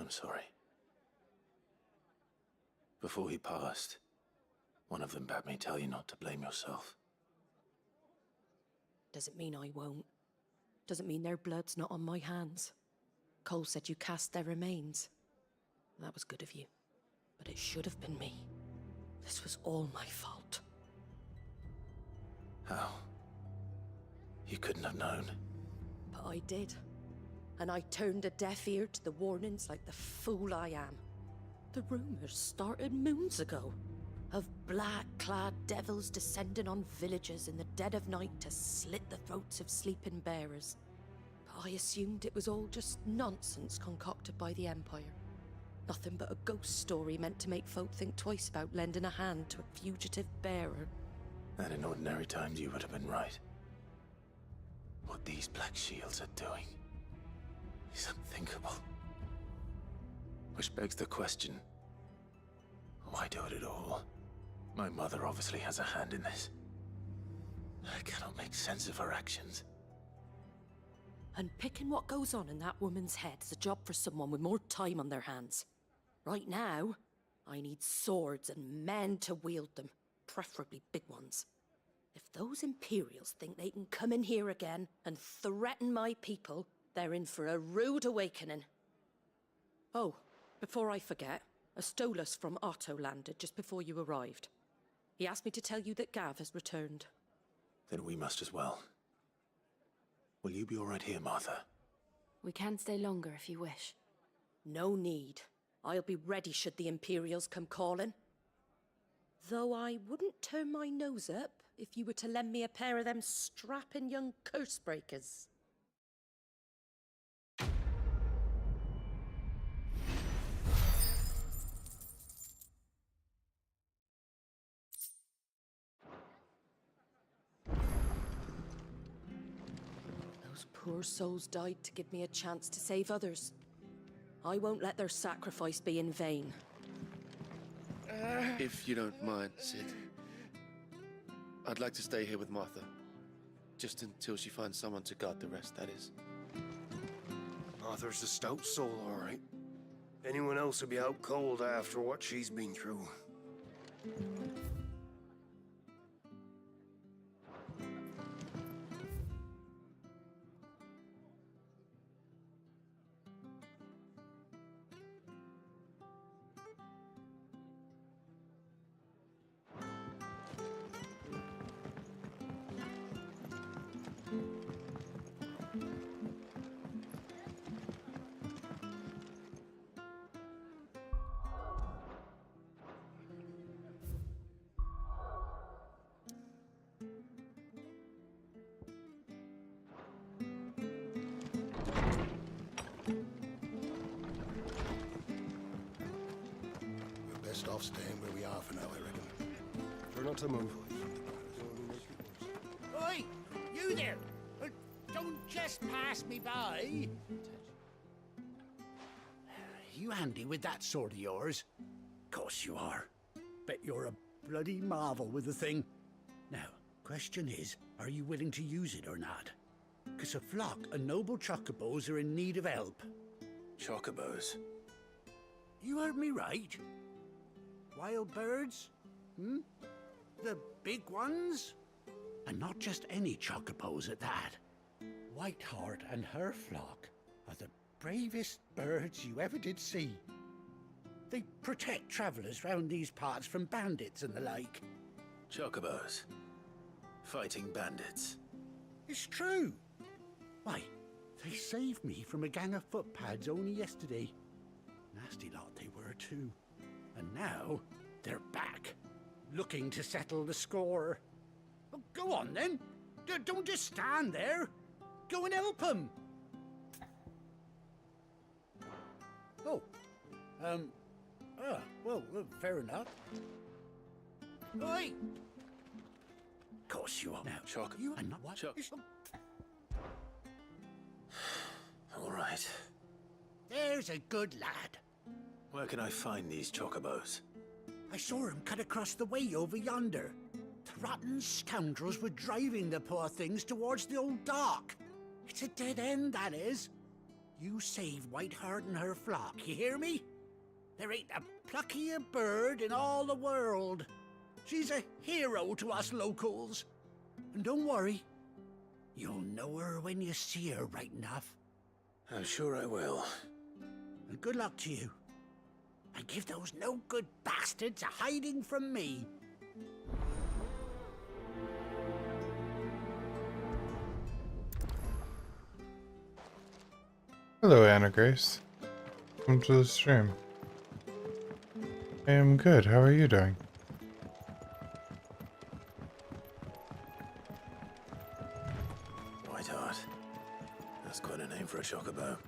I'm sorry. Before he passed, one of them bade me tell you not to blame yourself. Doesn't mean I won't. Doesn't mean their blood's not on my hands. Cole said you cast their remains. That was good of you. But it should have been me. This was all my fault. How? You couldn't have known. But I did. And I turned a deaf ear to the warnings like the fool I am. The rumors started moons ago. Of black-clad devils descending on villages in the dead of night to slit the throats of sleeping bearers. But I assumed it was all just nonsense concocted by the Empire. Nothing but a ghost story meant to make folk think twice about lending a hand to a fugitive bearer. And in ordinary times you would have been right. What these Black Shields are doing is unthinkable. Which begs the question, why do it at all? My mother obviously has a hand in this. I cannot make sense of her actions. Unpicking what goes on in that woman's head is a job for someone with more time on their hands. Right now, I need swords and men to wield them, preferably big ones. If those Imperials think they can come in here again and threaten my people, they're in for a rude awakening. Oh, before I forget, a Stolas from Otto landed just before you arrived. He asked me to tell you that Gav has returned. Then we must as well. Will you be all right here, Martha? We can stay longer if you wish. No need. I'll be ready should the Imperials come calling. Though I wouldn't turn my nose up if you were to lend me a pair of them strapping young curse breakers. Those poor souls died to give me a chance to save others. I won't let their sacrifice be in vain. If you don't mind, Sid, I'd like to stay here with Martha. Just until she finds someone to guard the rest, that is. Arthur's a stout soul, all right. Anyone else would be out cold after what she's been through. Best off staying where we are for now, I reckon. Try not to move. Oi! You there! Don't just pass me by! You handy with that sword of yours? Course you are. Bet you're a bloody marvel with the thing. Now, question is, are you willing to use it or not? 'Cause a flock of noble chocobos are in need of help. Chocobos? You heard me right. Wild birds? Hmm? The big ones? And not just any chocobos at that. Whiteheart and her flock are the bravest birds you ever did see. They protect travellers round these parts from bandits and the like. Chocobos? Fighting bandits? It's true. Why, they saved me from a gang of footpads only yesterday. Nasty lot they were too. And now, they're back, looking to settle the score. Well, go on then. Don't just stand there. Go and help them. Oh. Well, fair enough. Oi! Of course you are. Now, Choc. You are not what? Choc. All right. There's a good lad. Where can I find these chocobos? I saw him cut across the way over yonder. The rotten scoundrels were driving the poor things towards the old dock. It's a dead end, that is. You save Whiteheart and her flock, you hear me? There ain't a pluckier bird in all the world. She's a hero to us locals. And don't worry, you'll know her when you see her right enough. I'm sure I will. And good luck to you. And give those no-good bastards a hiding from me. Hello, Anna Grace. Welcome to the stream. I am good. How are you doing? Whiteheart. That's quite a name for a chocobo.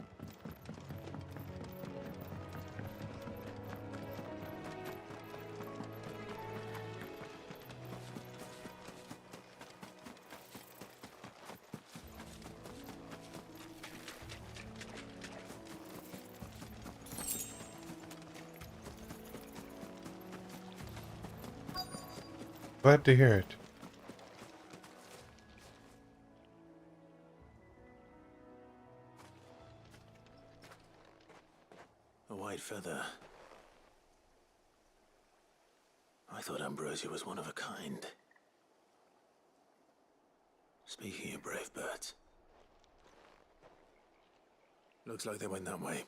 Glad to hear it. A white feather. I thought Ambrosia was one of a kind. Speaking of brave birds. Looks like they went that way.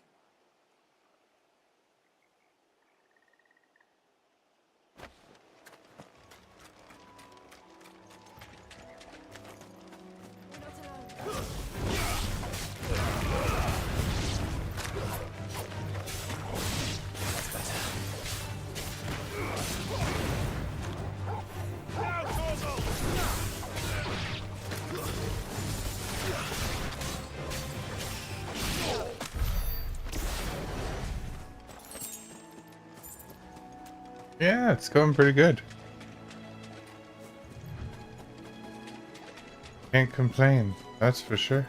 Yeah, it's going pretty good. Can't complain, that's for sure.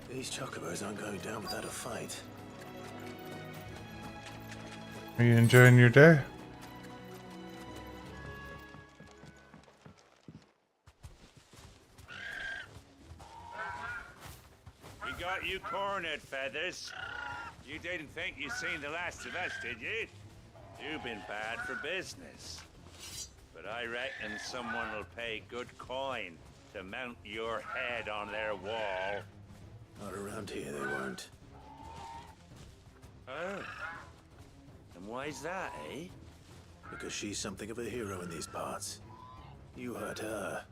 These chocobos aren't going down without a fight. Are you enjoying your day? We got you cornered, Feathers. You didn't think you'd seen the last of us, did you? You've been bad for business. But I reckon someone will pay good coin to mount your head on their wall. Not around here, they won't. Oh. And why's that, eh? Because she's something of a hero in these parts. You hurt her,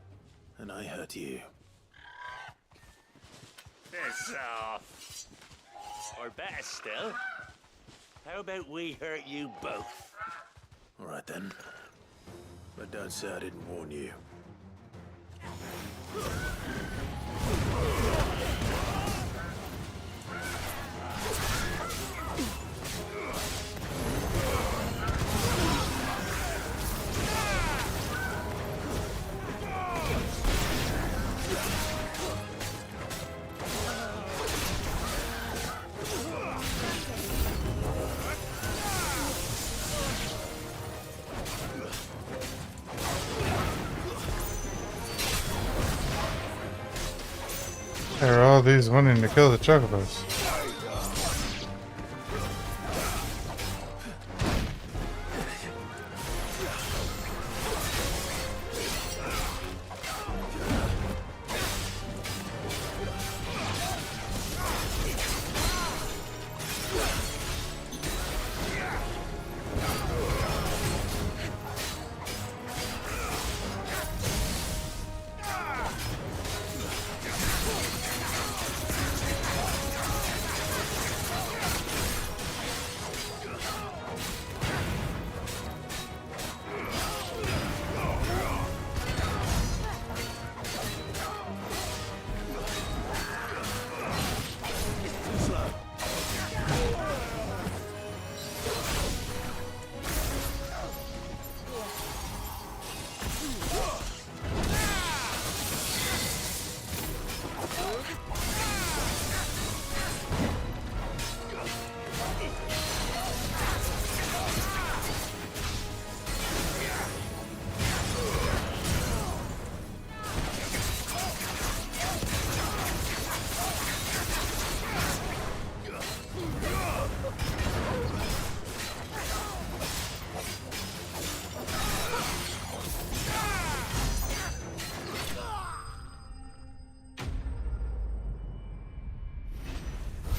and I hurt you. Piss off. Or better still, how about we hurt you both? All right then. But don't say I didn't warn you. There are all these wanting to kill the chocobos.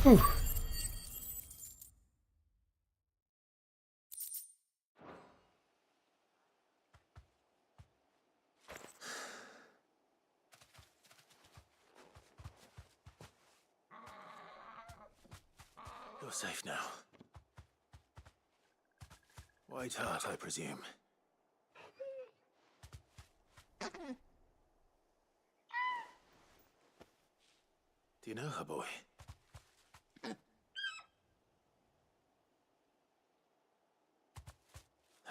Whew. You're safe now. White Hart, I presume. Do you know her, boy? That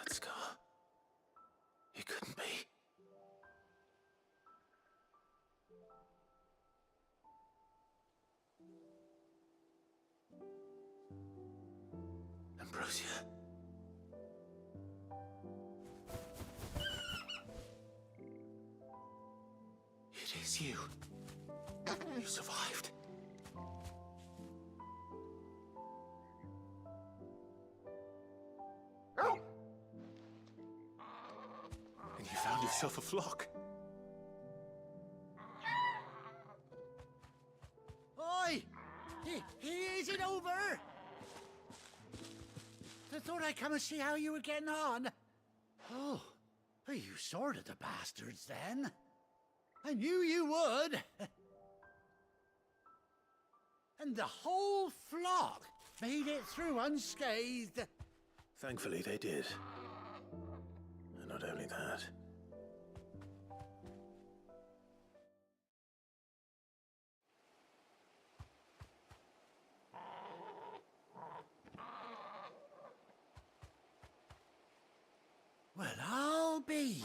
scar. It couldn't be. Ambrosia. It is you. You survived. And you found yourself a flock. Oi! Is it over? I thought I'd come and see how you were getting on. Oh, you sorted the bastards then. I knew you would. And the whole flock made it through unscathed. Thankfully, they did. And not only that. Well, I'll be.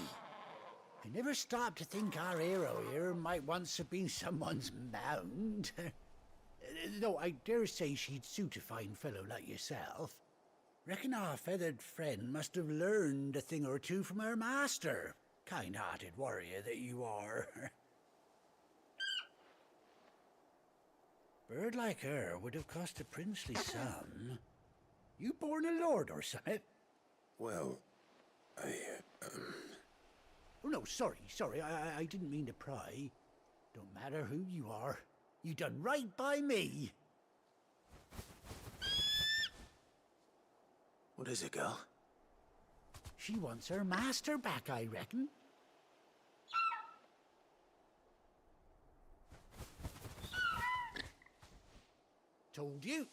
I never stopped to think our hero here might once have been someone's mount. Though I dare say she'd suit a fine fellow like yourself. Reckon our feathered friend must have learned a thing or two from her master. Kind-hearted warrior that you are. Bird like her would have cost a princely sum. You born a lord or something? Well, Oh, no, sorry. I didn't mean to pry. Don't matter who you are. You done right by me. What is it, girl? She wants her master back, I reckon. Told you.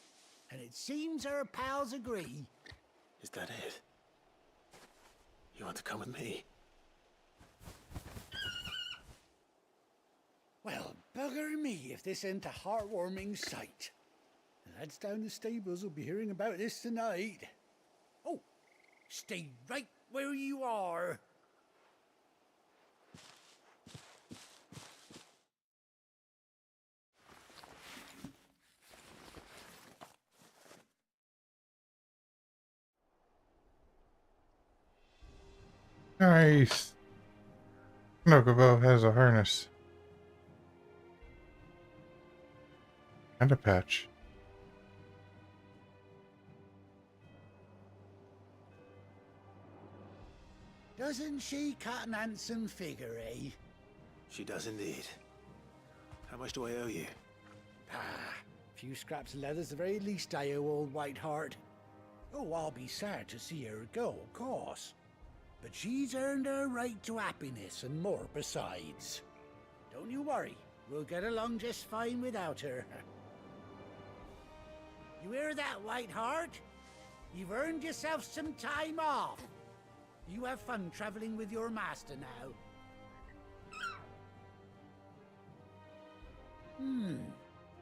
And it seems her pals agree. Is that it? You want to come with me? Well, bugger me if this ain't a heartwarming sight. The lads down the stables will be hearing about this tonight. Oh, stay right where you are. Nice. Nokobo has a harness. And a patch. Doesn't she cut an handsome figure, eh? She does indeed. How much do I owe you? A few scraps of leather's the very least I owe old White Hart. Oh, I'll be sad to see her go, of course. But she's earned her right to happiness and more besides. Don't you worry, we'll get along just fine without her. You hear that, White Hart? You've earned yourself some time off. You have fun traveling with your master now.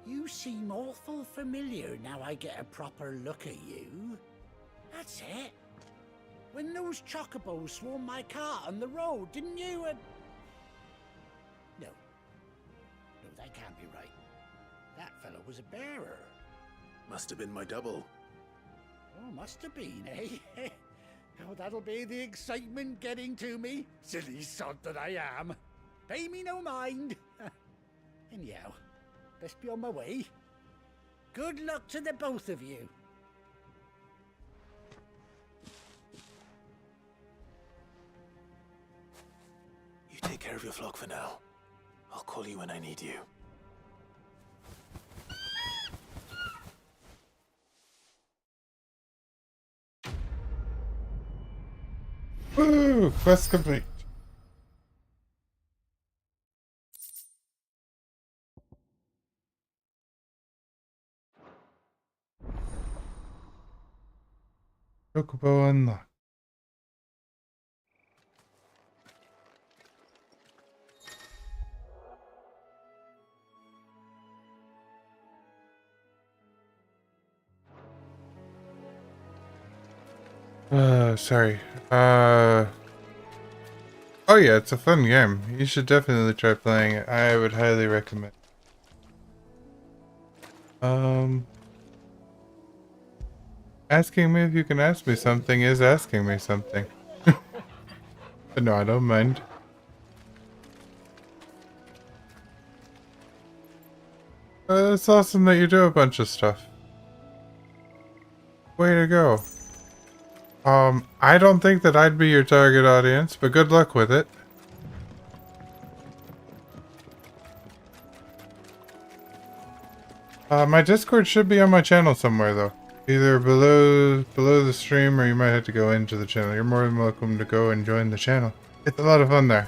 You seem awful familiar now I get a proper look at you. That's it. When those chocobos swarmed my cart on the road, didn't you? No, that can't be right. That fellow was a bearer. Must have been my double. Oh, must have been, eh? Oh, that'll be the excitement getting to me. Silly sod that I am. Pay me no mind. Anyhow, best be on my way. Good luck to the both of you. You take care of your flock for now. I'll call you when I need you. Woo! Quest complete. Chocobo unlocked. Sorry. Oh yeah, it's a fun game. You should definitely try playing it. I would highly recommend. Asking me if you can ask me something is asking me something. But no, I don't mind. It's awesome that you do a bunch of stuff. Way to go. I don't think that I'd be your target audience, but good luck with it. My Discord should be on my channel somewhere, though. Either below the stream, or you might have to go into the channel. You're more than welcome to go and join the channel. It's a lot of fun there.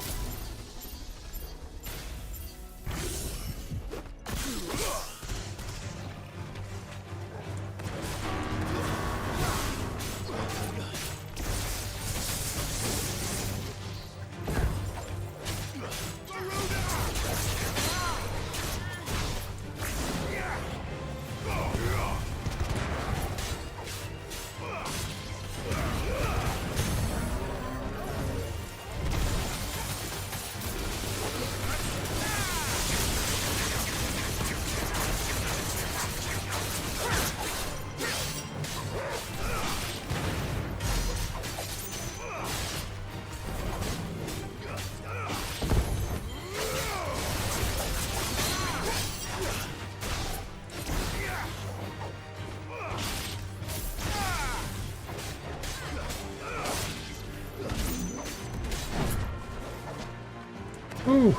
Ooh.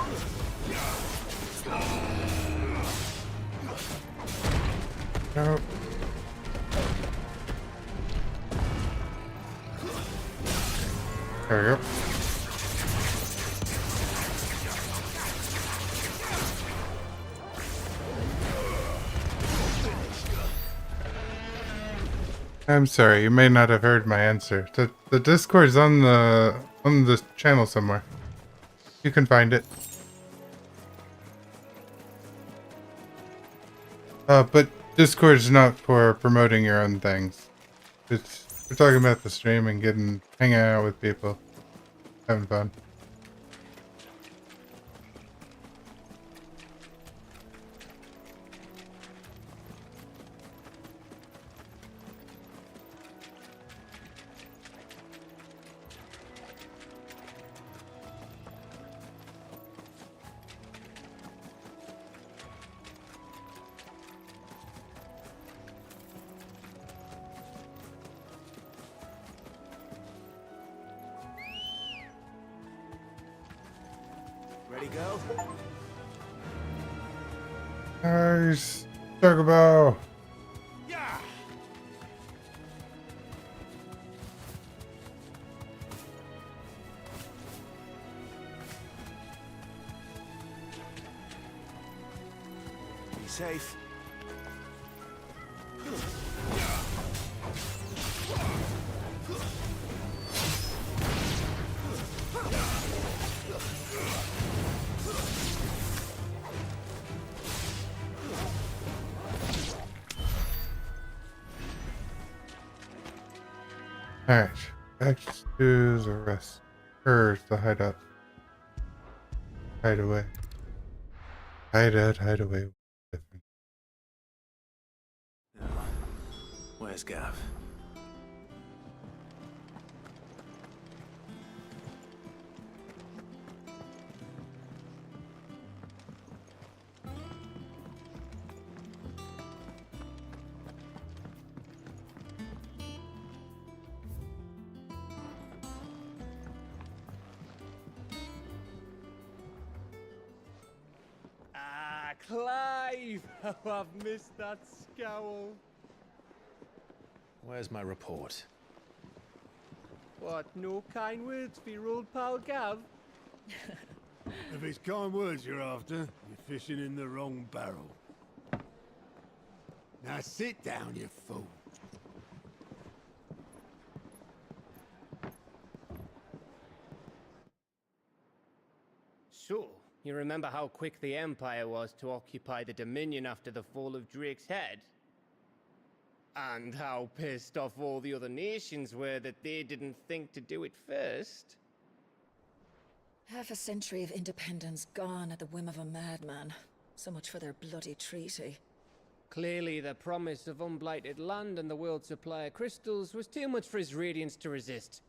No. There we go. I'm sorry, you may not have heard my answer. The Discord's on the channel somewhere. You can find it. But Discord's not for promoting your own things. We're talking about the stream and hanging out with people, having fun. Ready, go? Nice. Chocobo. Be safe. Alright, back to the rest. The hideout. Hideaway. Hideaway. Where's Gav? Ah, Clive! Oh, I've missed that scowl. Where's my report? What, no kind words for your old pal Gav? If it's kind words you're after, you're fishing in the wrong barrel. Now sit down, you fool. So, you remember how quick the Empire was to occupy the Dominion after the fall of Drake's head? And how pissed off all the other nations were that they didn't think to do it first? Half a century of independence gone at the whim of a madman. So much for their bloody treaty. Clearly, the promise of unblighted land and the world's supply of crystals was too much for his radiance to resist.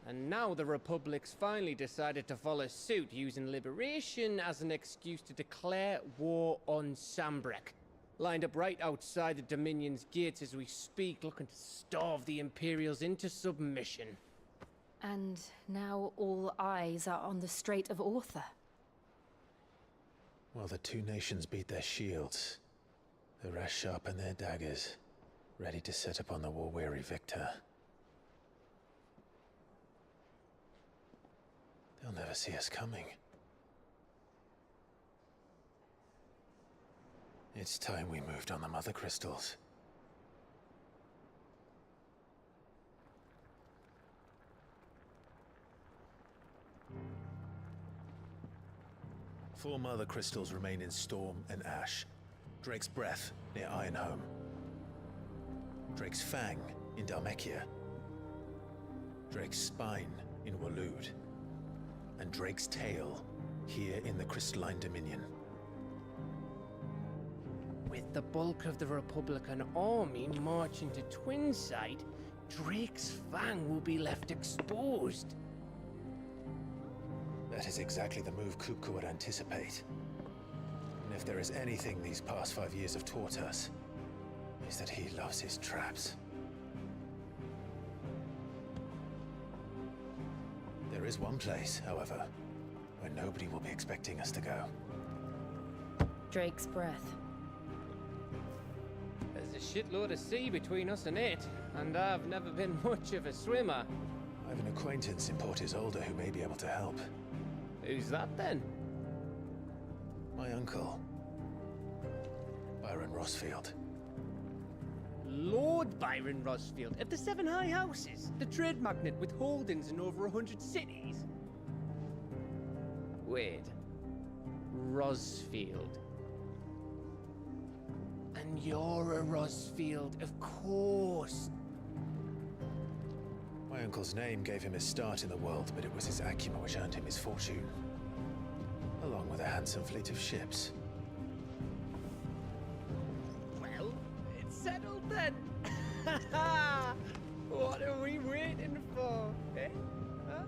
And now the Republic's finally decided to follow suit, using liberation as an excuse to declare war on Sambrek. Lined up right outside the Dominion's gates as we speak, looking to starve the Imperials into submission. And now all eyes are on the Strait of Author. While the two nations beat their shields, the rest sharpen their daggers, ready to set upon the war-weary victor. They'll never see us coming. It's time we moved on the Mother Crystals. Four Mother Crystals remain in Storm and Ash. Drake's Breath near Ironhome. Drake's Fang in Dhalmekia. Drake's Spine in Waloed. And Drake's Tail here in the Crystalline Dominion. With the bulk of the Republican army marching to Twinside, Drake's Fang will be left exposed. That is exactly the move Kupka would anticipate. And if there is anything these past 5 years have taught us, is that he loves his traps. There is one place, however, where nobody will be expecting us to go. Drake's Breath. There's a shitload of sea between us and it, and I've never been much of a swimmer. I have an acquaintance in Port Isolde who may be able to help. Who's that then? My uncle, Byron Rosfield. Lord Byron Rosfield of the Seven High Houses, the trade magnate with holdings in over 100 cities. Wait, Rosfield. And you're a Rosfield, of course. My uncle's name gave him his start in the world, but it was his acumen which earned him his fortune, along with a handsome fleet of ships. Well, it's settled then. What are we waiting for, eh? Huh?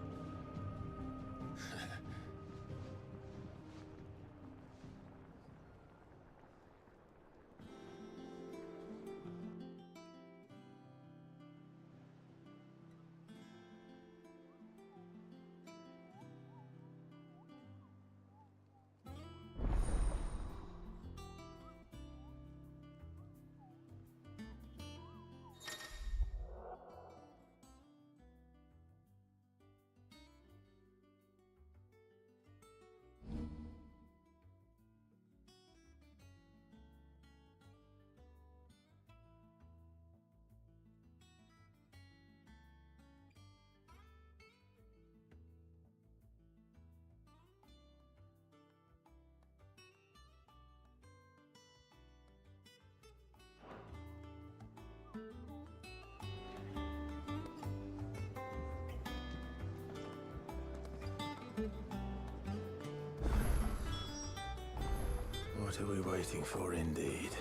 What are we waiting for, indeed?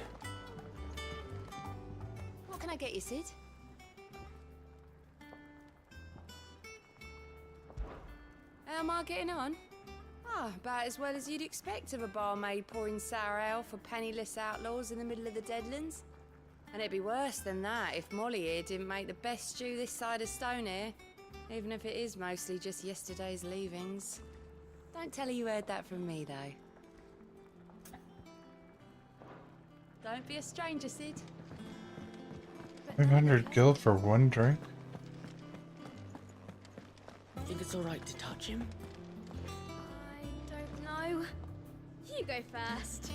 What can I get you, Sid? How am I getting on? Ah, about as well as you'd expect of a barmaid pouring sour ale for penniless outlaws in the middle of the Deadlands. And it'd be worse than that if Molly here didn't make the best stew this side of Stone here, even if it is mostly just yesterday's leavings. Don't tell her you heard that from me, though. Don't be a stranger, Sid. 500 gil for one drink? Think it's all right to touch him? I don't know. You go first.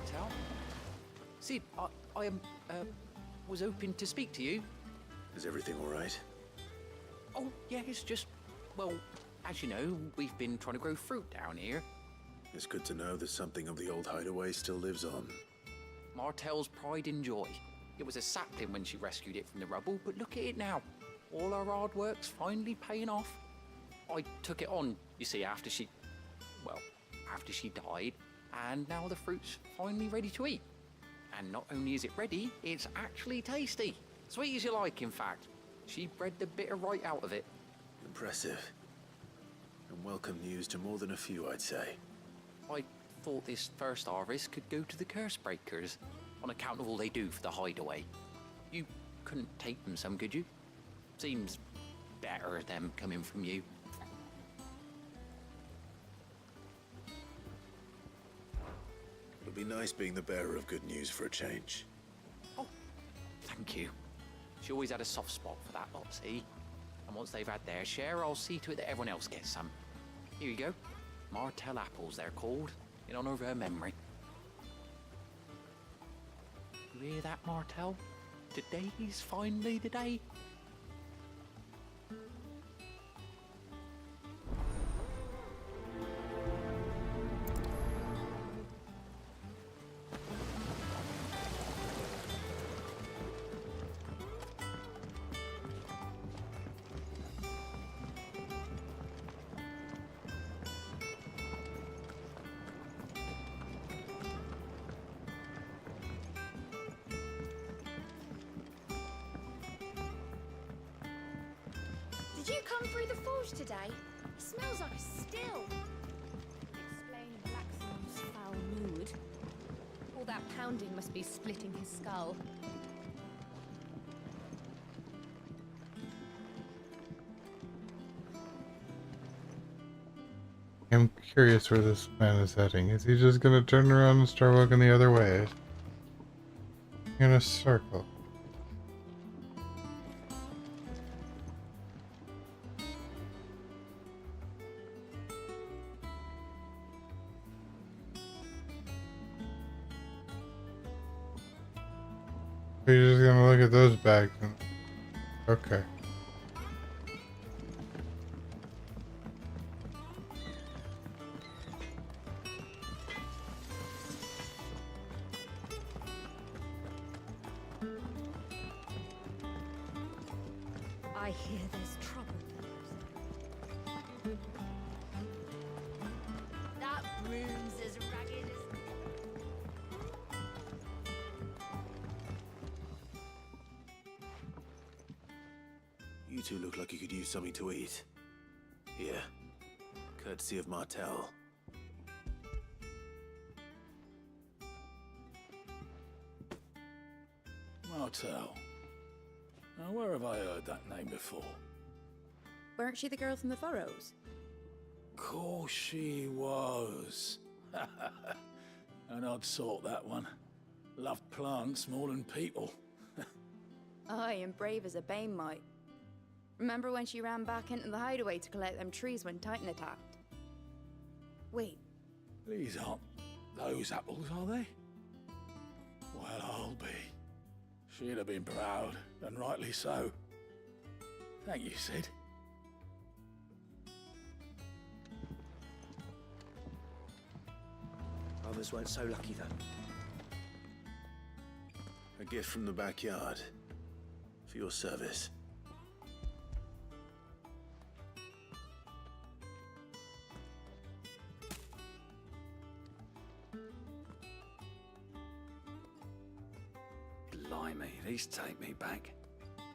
Martel. Sid, I was hoping to speak to you. Is everything all right? Oh, yeah, it's just, well, as you know, we've been trying to grow fruit down here. It's good to know that something of the old hideaway still lives on. Martel's pride and joy. It was a sapling when she rescued it from the rubble, but look at it now. All our hard work's finally paying off. I took it on, you see, after she died, and now the fruit's finally ready to eat. And not only is it ready, it's actually tasty. Sweet as you like, in fact. She bred the bitter right out of it. Impressive. And welcome news to more than a few, I'd say. I thought this first harvest could go to the curse breakers, on account of all they do for the hideaway. You couldn't take them some, could you? Seems better them coming from you. It'll be nice being the bearer of good news for a change. Oh, thank you. She always had a soft spot for that lot, see? And once they've had their share, I'll see to it that everyone else gets some. Here you go. Martel apples, they're called, in honor of her memory. You hear that, Martel? Today's finally the day. Did you come through the forge today? It smells like a still. Explain Blackson's foul mood. All that pounding must be splitting his skull. I'm curious where this man is heading. Is he just gonna turn around and start walking the other way? In a circle. You're just gonna look at those bags and... Okay. I hear there's trouble. That room's as ragged as... You two look like you could use something to eat. Here. Courtesy of Martel. Martel. Now, where have I heard that name before? Weren't she the girl from the Furrows? Course she was. An odd sort, that one. Loved plants more than people. Aye, and brave as a bane might. Remember when she ran back into the hideaway to collect them trees when Titan attacked? Wait. These aren't those apples, are they? Well, I'll be. She'd have been proud, and rightly so. Thank you, Sid. Others weren't so lucky, though. A gift from the backyard. For your service. Blimey, these take me back.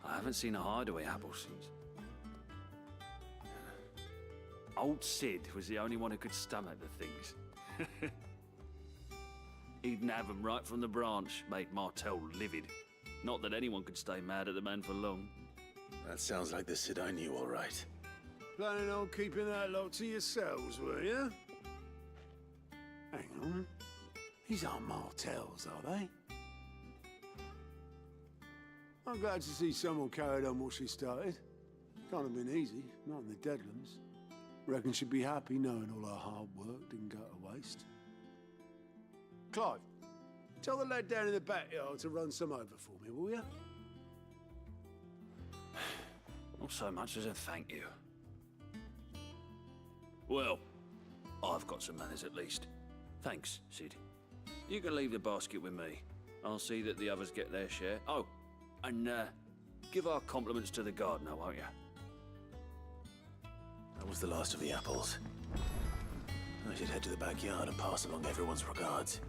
I haven't seen a hideaway apple since. Old Sid was the only one who could stomach the things. He'd nab 'em right from the branch, made Martel livid. Not that anyone could stay mad at the man for long. That sounds like the Sid I knew, all right. Planning on keeping that lot to yourselves, were you? Hang on. These aren't Martels, are they? I'm glad to see someone carried on what she started. Can't have been easy, not in the Deadlands. Reckon she'd be happy knowing all her hard work didn't go to waste. Clive, Tell the lad down in the backyard to run some over for me, will you? Not so much as a thank you. Well, I've got some manners at least. Thanks, Sid. You can leave the basket with me. I'll see that the others get their share. Oh, and give our compliments to the gardener, won't you? That was the last of the apples. I should head to the backyard and pass along everyone's regards.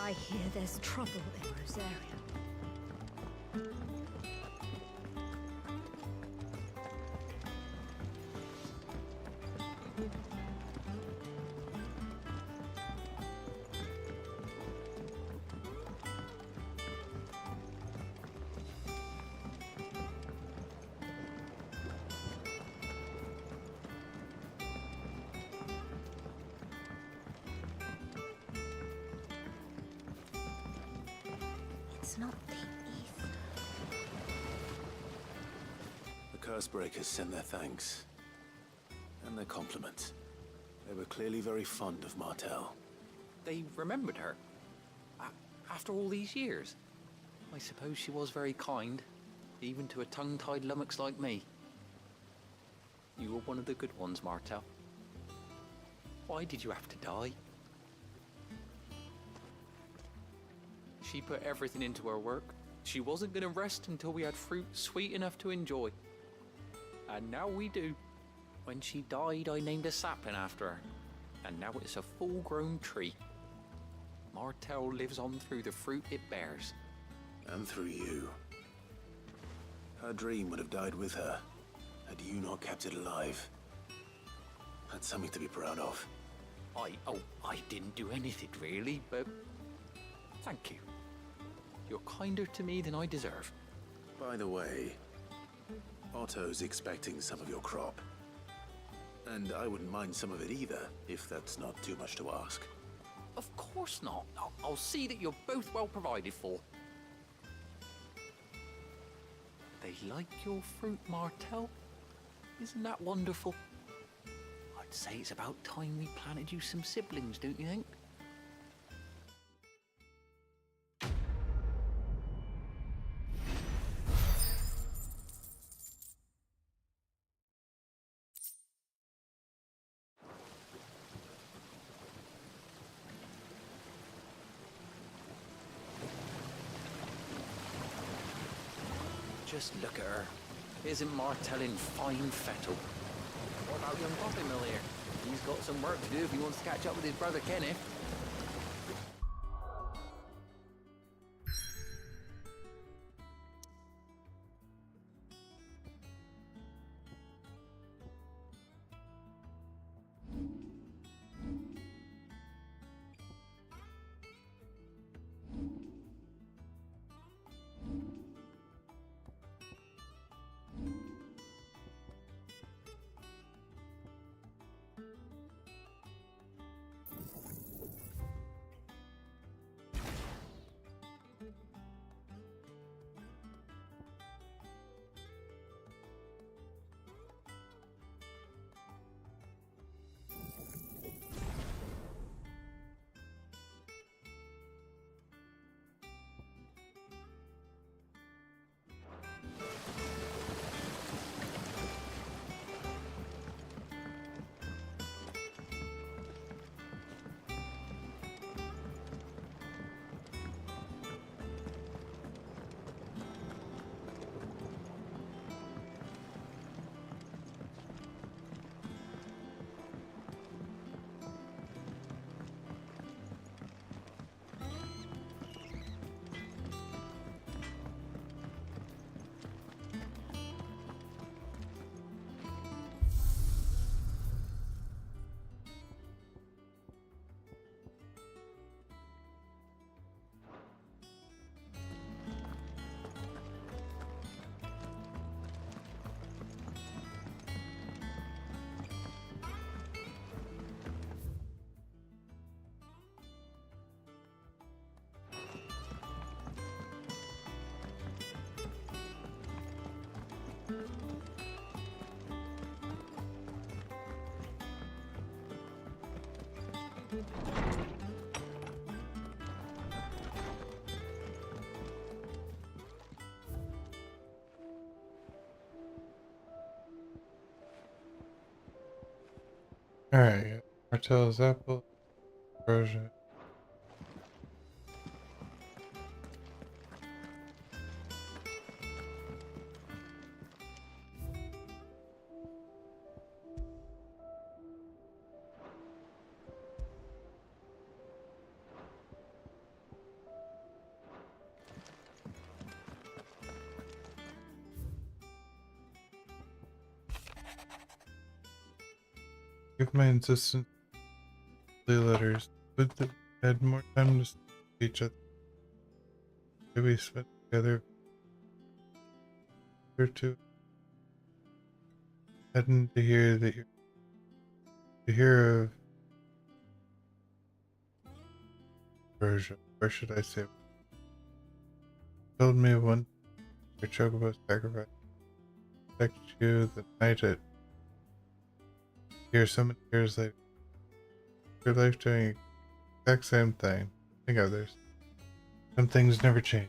I hear there's trouble in Rosaria. It's not the East. The Cursebreakers sent their thanks. And their compliments. They were clearly very fond of Martel. They remembered her. After all these years. I suppose she was very kind, even to a tongue-tied lummox like me. You were one of the good ones, Martel. Why did you have to die? She put everything into her work. She wasn't going to rest until we had fruit sweet enough to enjoy. And now we do. When she died, I named a sapling after her. And now it's a full-grown tree. Martel lives on through the fruit it bears. And through you. Her dream would have died with her, had you not kept it alive. That's something to be proud of. I didn't do anything really, but thank you. You're kinder to me than I deserve. By the way, Otto's expecting some of your crop. And I wouldn't mind some of it either, if that's not too much to ask. Of course not. I'll see that you're both well provided for. They like your fruit, Martel. Isn't that wonderful? I'd say it's about time we planted you some siblings, don't you think? Just look at her. Isn't Martel in fine fettle? What about young Poppy Mill here? He's got some work to do if he wants to catch up with his brother Kenneth. Alright, Martell's apple, Roja. Give my insistence letters. Would that we had more time to see each other. Could we spend together or two? Hadn't to hear that you're to hear of version, or should I say told me one your chocobo sacrifice protect you the night it here so many years later. Your life doing the exact same thing. Think others. Some things never change.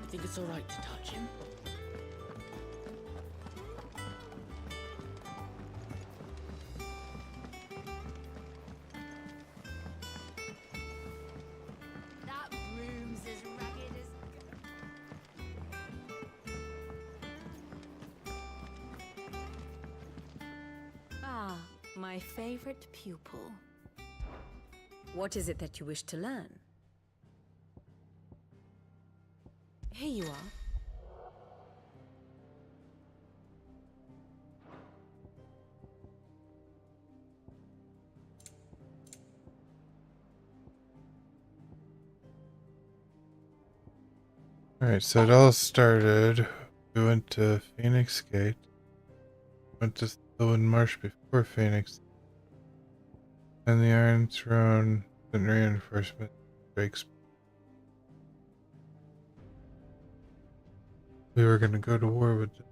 I think it's alright to touch him. That room's as ragged as... Ah, my favorite pupil. What is it that you wish to learn? Here you are. Alright, so it all started. We went to Phoenix Gate. Went to Sylvan Marsh before Phoenix. And the Iron Throne and reinforcement breaks. We were gonna go to war with them.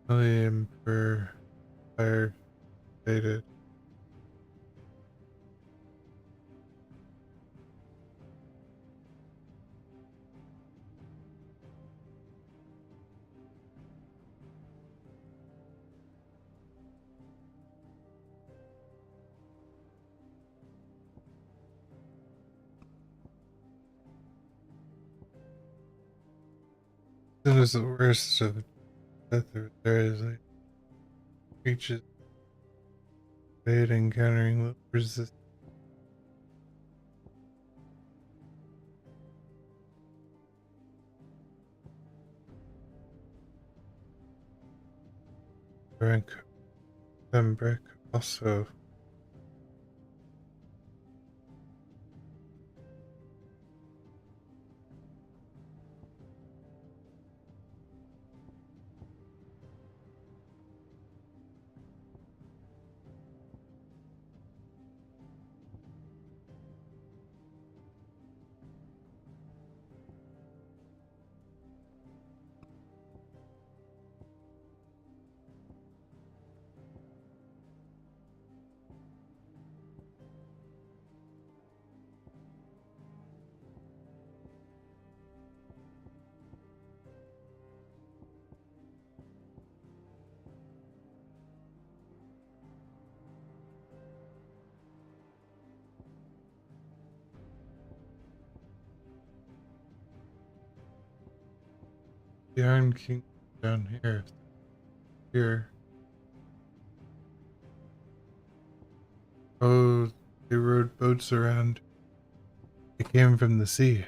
The Emperor fire faded. It was the worst of death. There is like creatures evade encountering little resistance. Frank Zembrick also the Iron King down here. Here. Oh, they rode boats around. They came from the sea.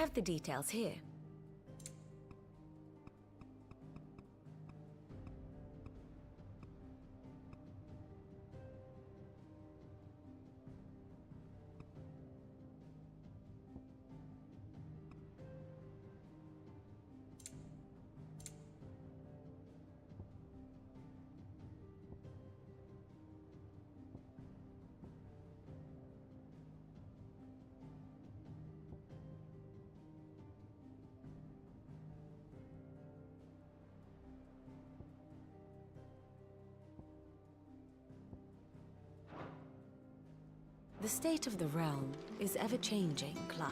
have the details here. The state of the realm is ever-changing, Clive.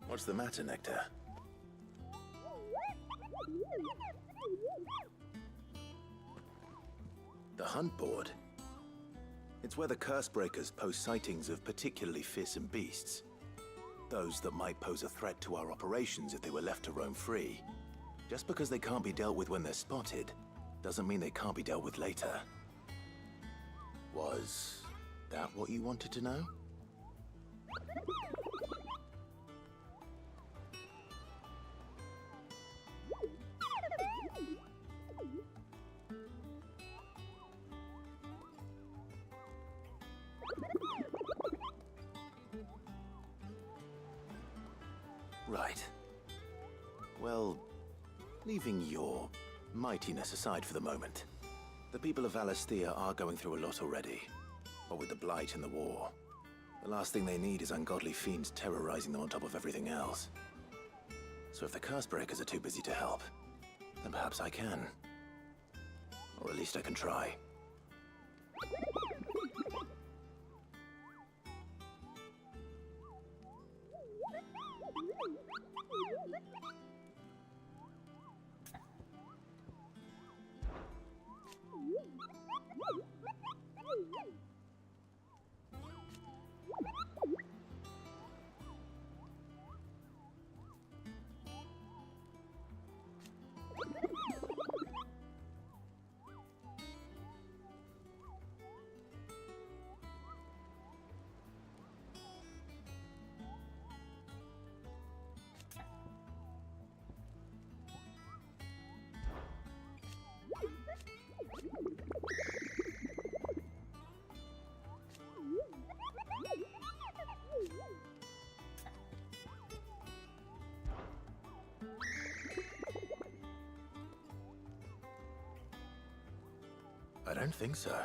What's the matter, Nectar? The hunt board? It's where the curse breakers post sightings of particularly fearsome beasts. Those that might pose a threat to our operations if they were left to roam free. Just because they can't be dealt with when they're spotted, doesn't mean they can't be dealt with later. Was that what you wanted to know? Right. Well, leaving your mightiness aside for the moment, the people of Valisthea are going through a lot already. What with the Blight and the war, the last thing they need is ungodly fiends terrorizing them on top of everything else. So if the Cursebreakers are too busy to help, then perhaps I can. Or at least I can try. I don't think so.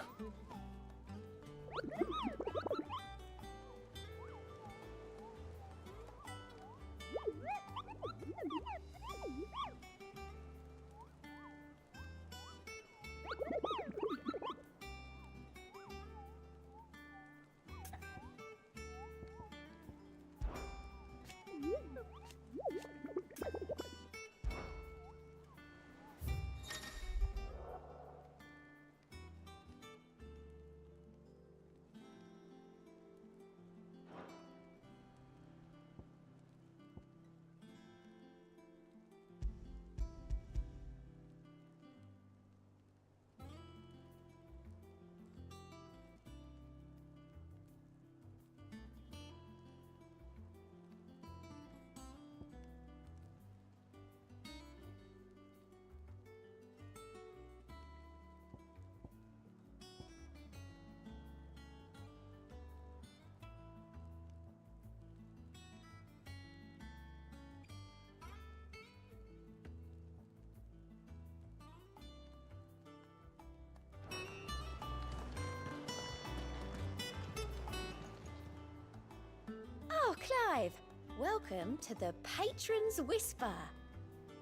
Oh, Clive! Welcome to the Patron's Whisper.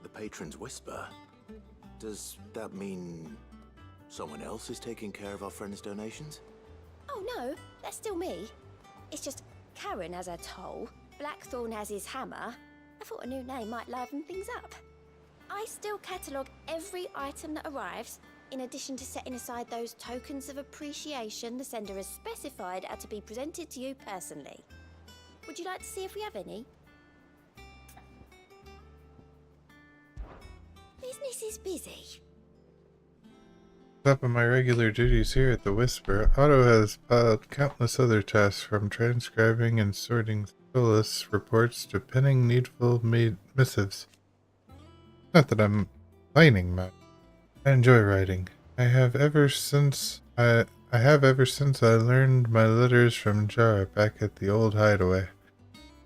The Patron's Whisper? Does that mean someone else is taking care of our friend's donations? Oh no, that's still me. It's just Karen has her toll, Blackthorn has his hammer. I thought a new name might liven things up. I still catalogue every item that arrives, in addition to setting aside those tokens of appreciation the sender has specified are to be presented to you personally. Would you like to see if we have any? Business is busy. top of my regular duties here at the Whisper, Otto has piled countless other tasks from transcribing and sorting Solus reports to penning needful missives. Not that I'm complaining much. I enjoy writing. I have ever since I learned my letters from Jar back at the old hideaway.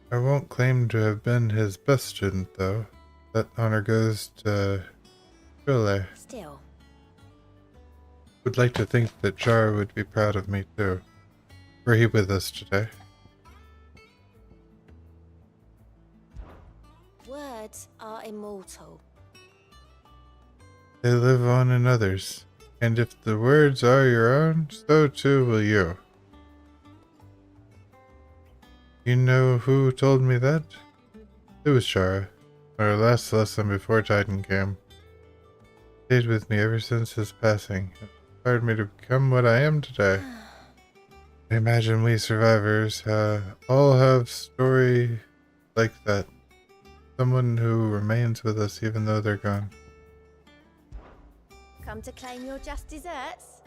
I won't claim to have been his best student, though. That honor goes to Chile. Still. Would like to think that Jar would be proud of me, too. Were he with us today? Words are immortal. They live on in others, and if the words are your own, so too will you. You know who told me that? It was Shara, our last lesson before Titan came. Stayed with me ever since his passing, and inspired me to become what I am today. I imagine we survivors all have story like that. Someone who remains with us even though they're gone. Come to claim your just desserts?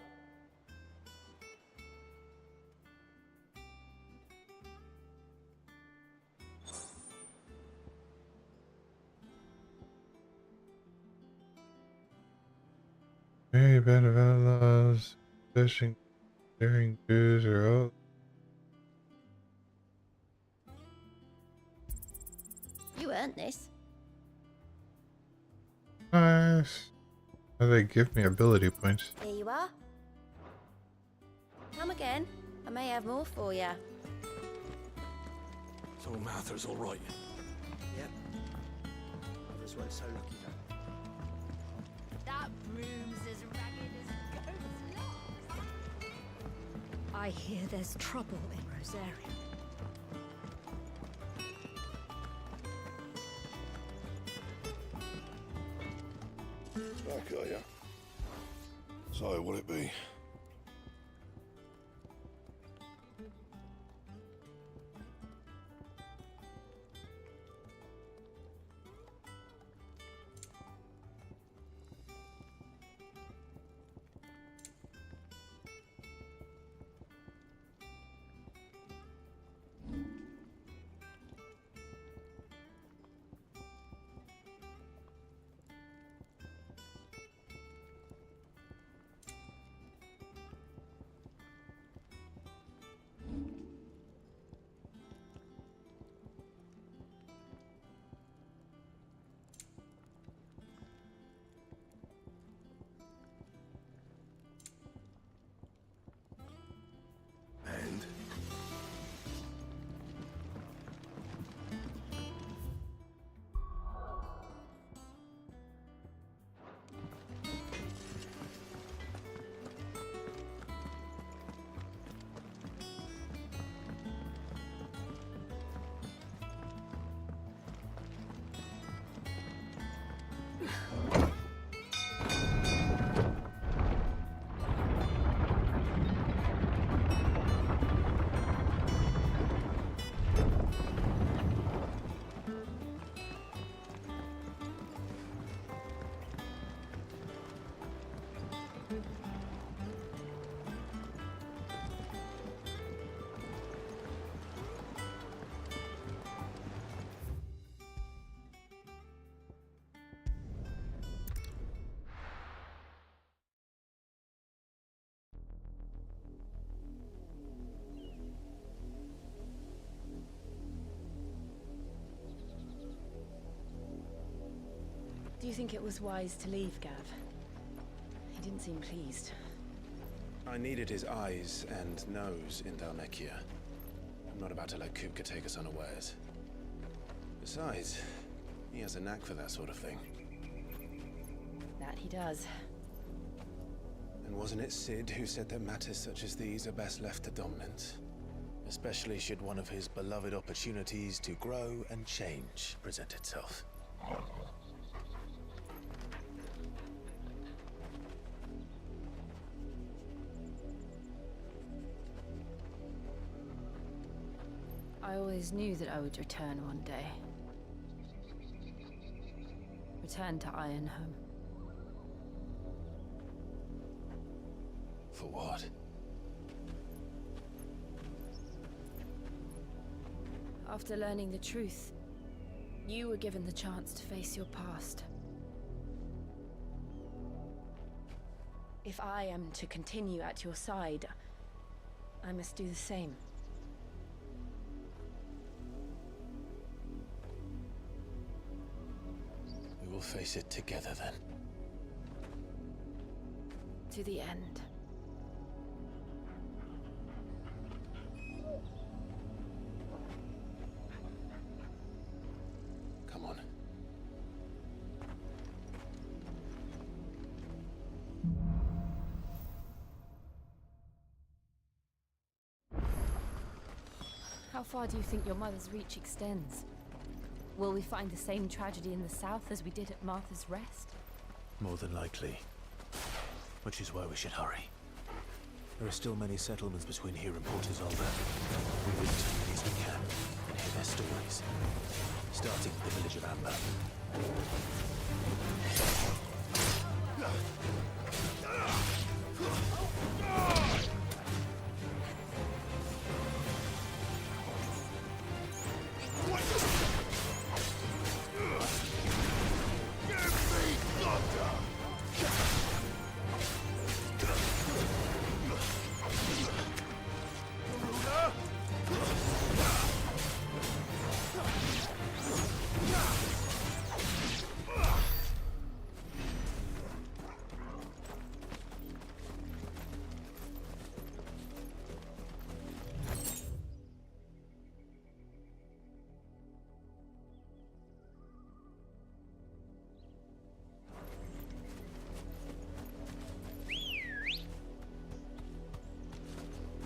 Very bad of outlaws, fishing, daring Jews are all. You earned this. Nice. How do they give me ability points? Here you are. Come again. I may have more for you. So Martha's all right. Yep. Others weren't so lucky though. That broom's as ragged as goat's locks. I hear there's trouble in Rosaria. Back, are ya? So, what'll it be? Do you think it was wise to leave, Gav? He didn't seem pleased. I needed his eyes and nose in Dalmekia. I'm not about to let Kupka take us unawares. Besides, he has a knack for that sort of thing. That he does. And wasn't it Sid who said that matters such as these are best left to dominance? Especially should one of his beloved opportunities to grow and change present itself. I always knew that I would return one day. Return to Ironhome. For what? After learning the truth, you were given the chance to face your past. If I am to continue at your side, I must do the same. We will face it together then. To the end. Come on. How far do you think your mother's reach extends? Will we find the same tragedy in the south as we did at Martha's Rest? More than likely. Which is why we should hurry. There are still many settlements between here and Port Isolde. We will as many as we can and hear their stories. Starting with the village of Amber.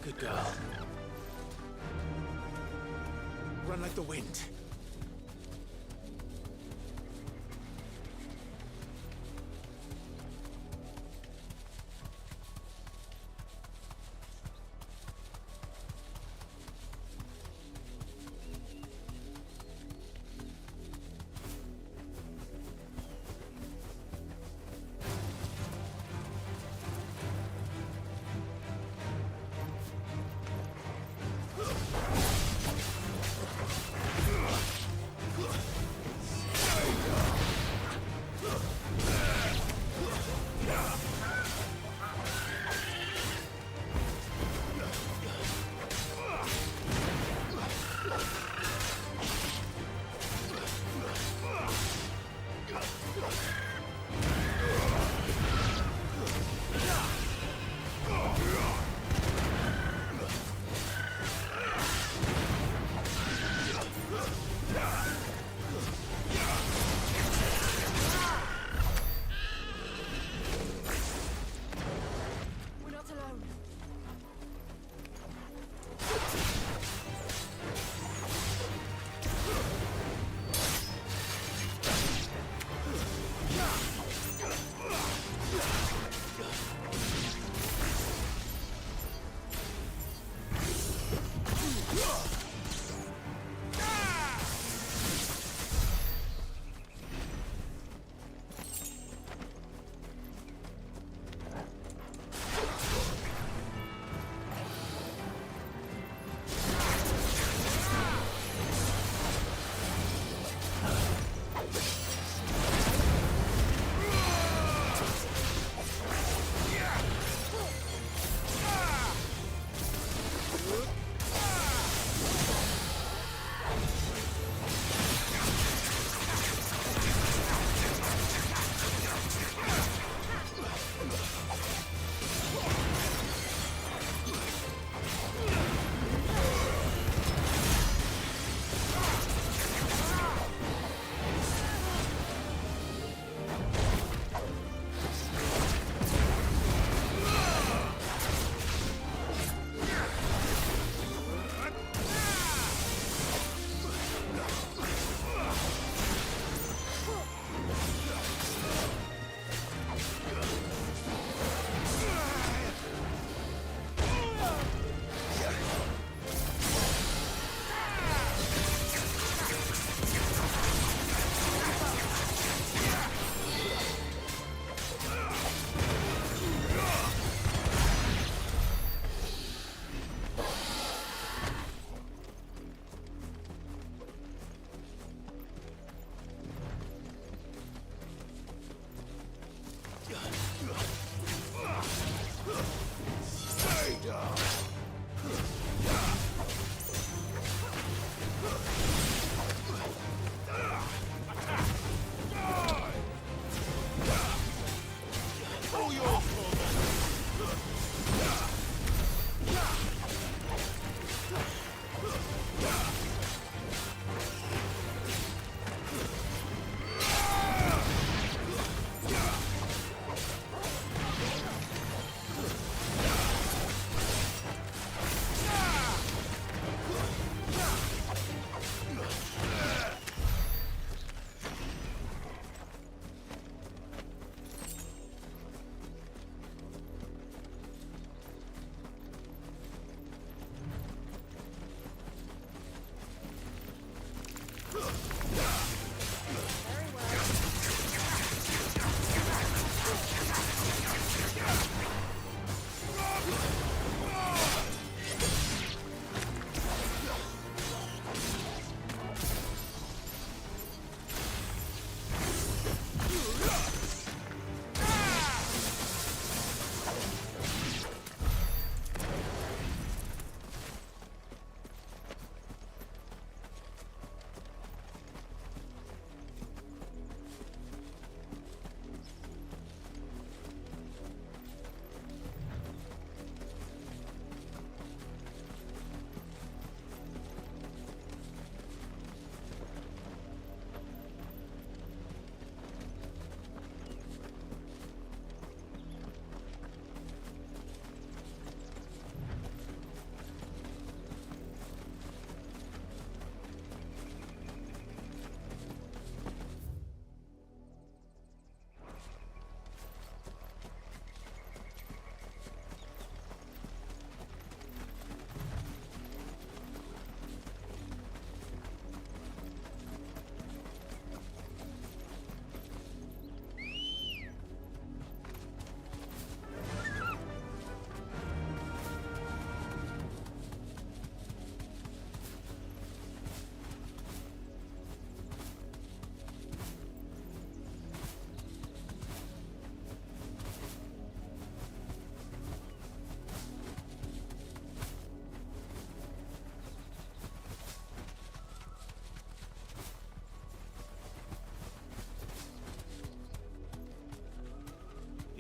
Good girl. Run like the wind.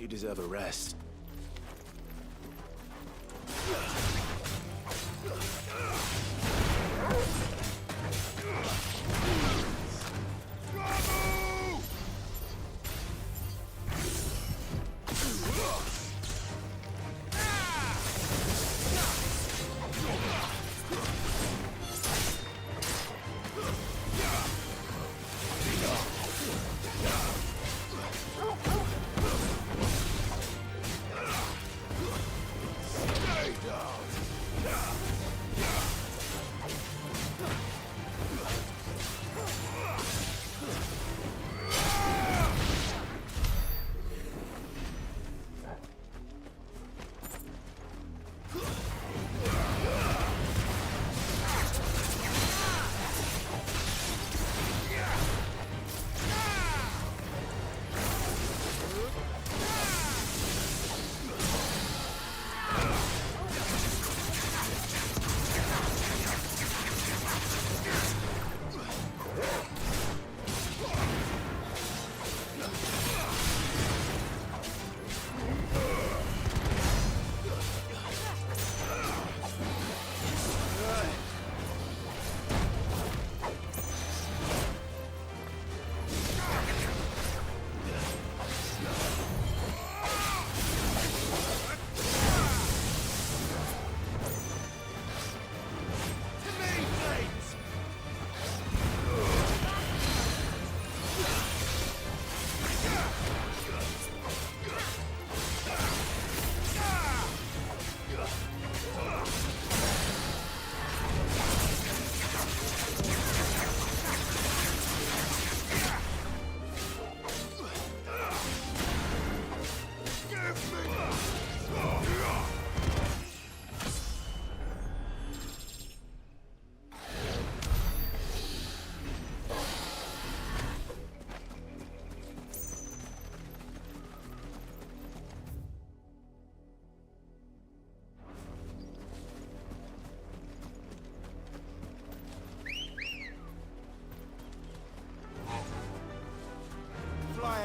You deserve a rest.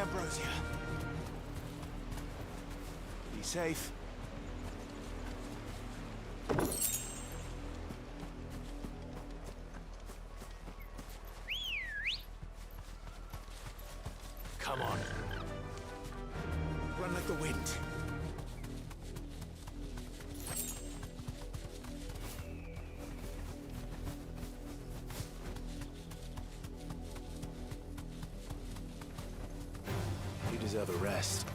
Ambrosia. Be safe. Come on. Run like the wind. Deserve a rest.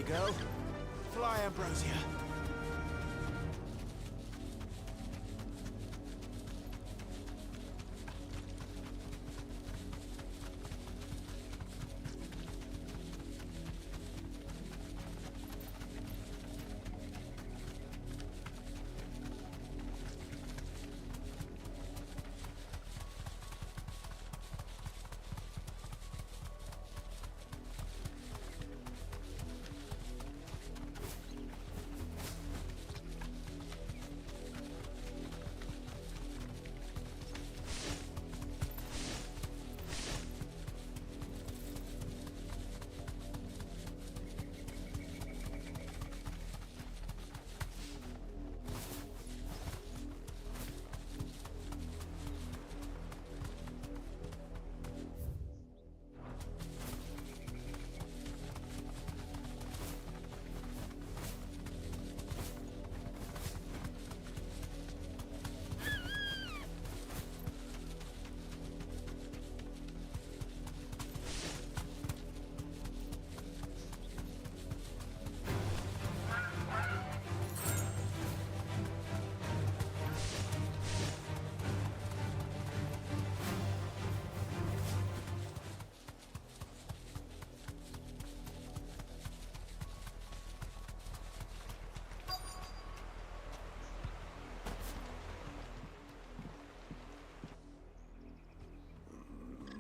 pretty girl. Fly, Ambrosia.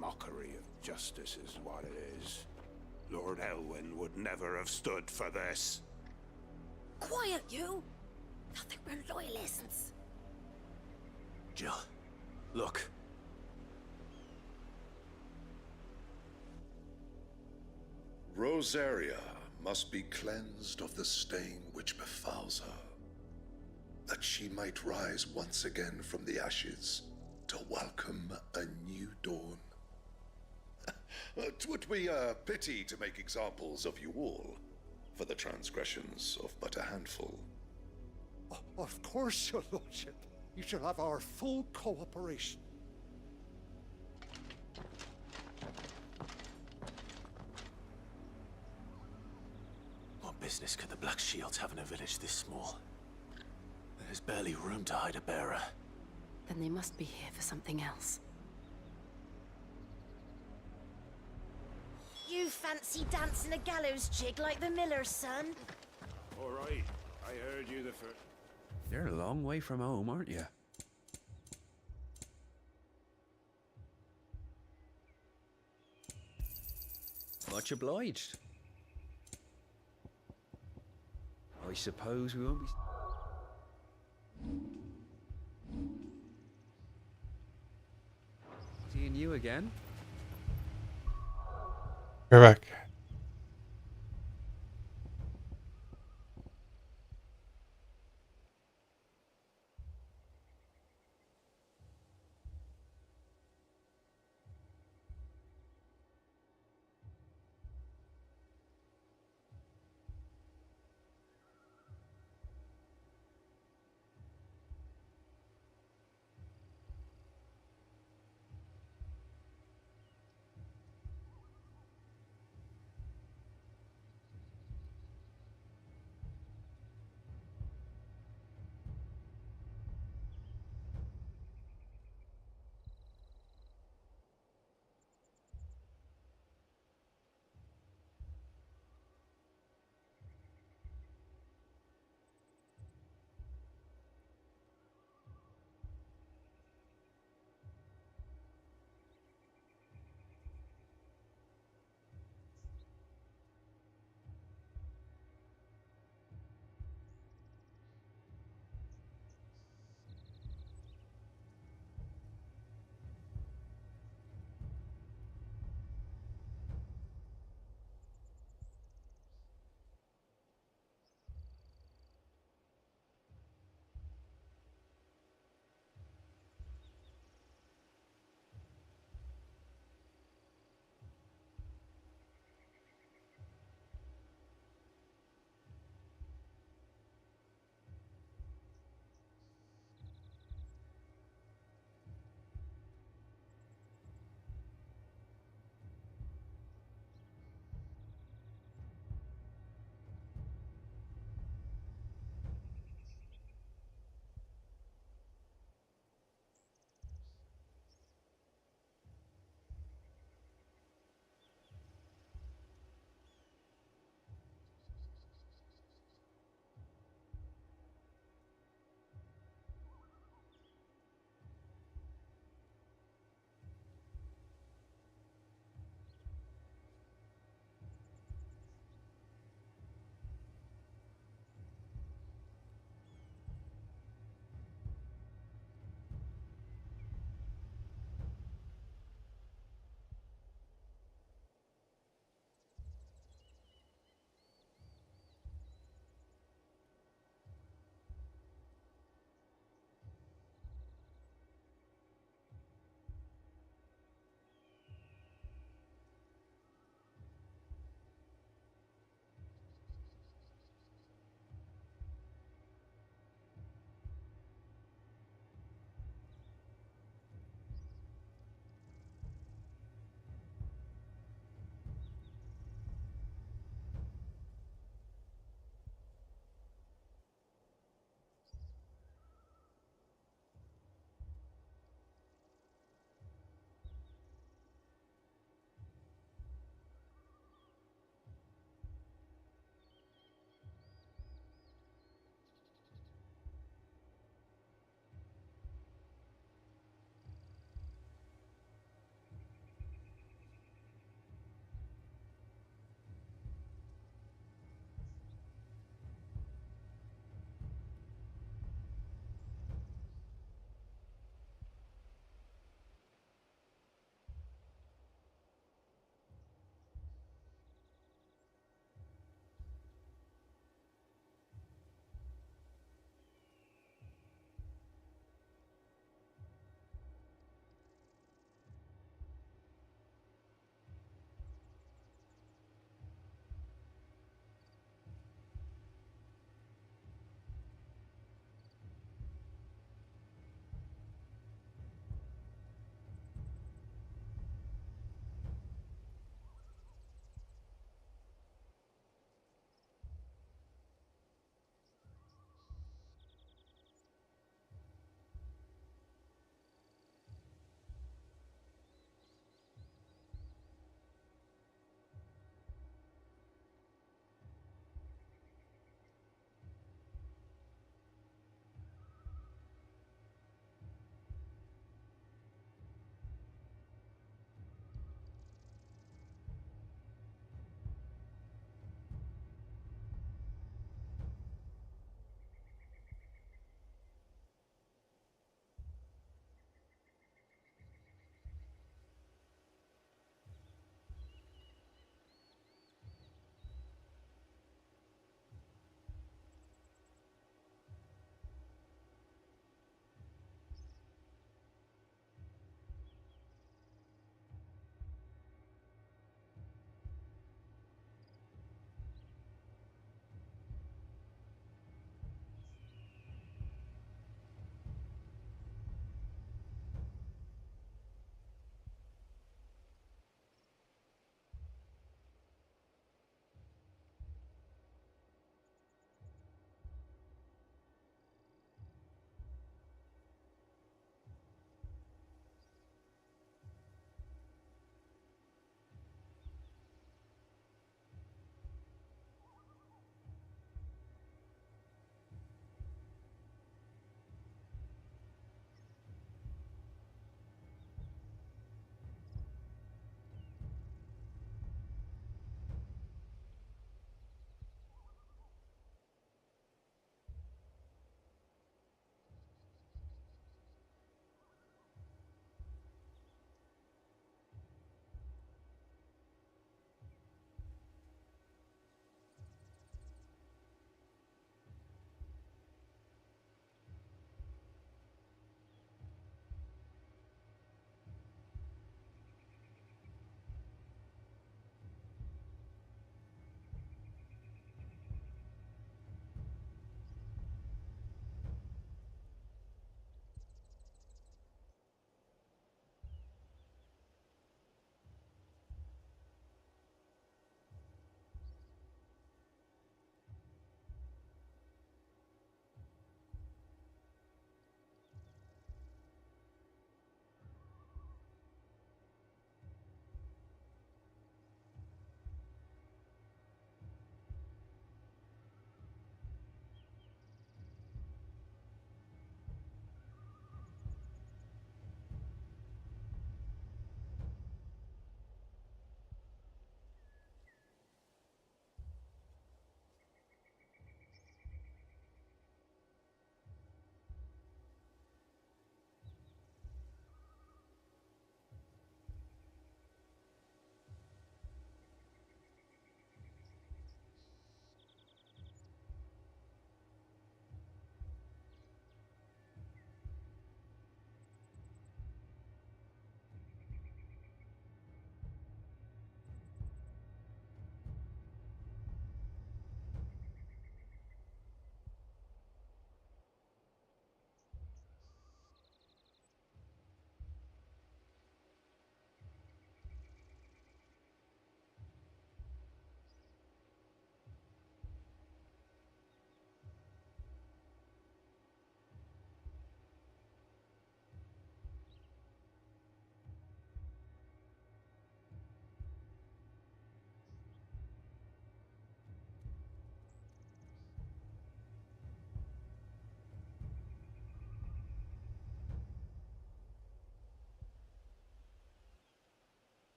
Mockery of justice is what it is. Lord Elwyn would never have stood for this. Quiet, you! Nothing but loyalists. Jill, look. Rosaria must be cleansed of the stain which befouls her, that she might rise once again from the ashes to welcome a new dawn. 'Twould be a pity to make examples of you all, for the transgressions of but a handful. Of course, your lordship. You shall have our full cooperation. What business could the Black Shields have in a village this small? There's barely room to hide a bearer. Then they must be here for something else. You fancy dancing a gallows jig like the miller's son? All right, I heard you the first. You're a long way from home, aren't you? Much obliged. I suppose we won't be... seeing you again. We're back.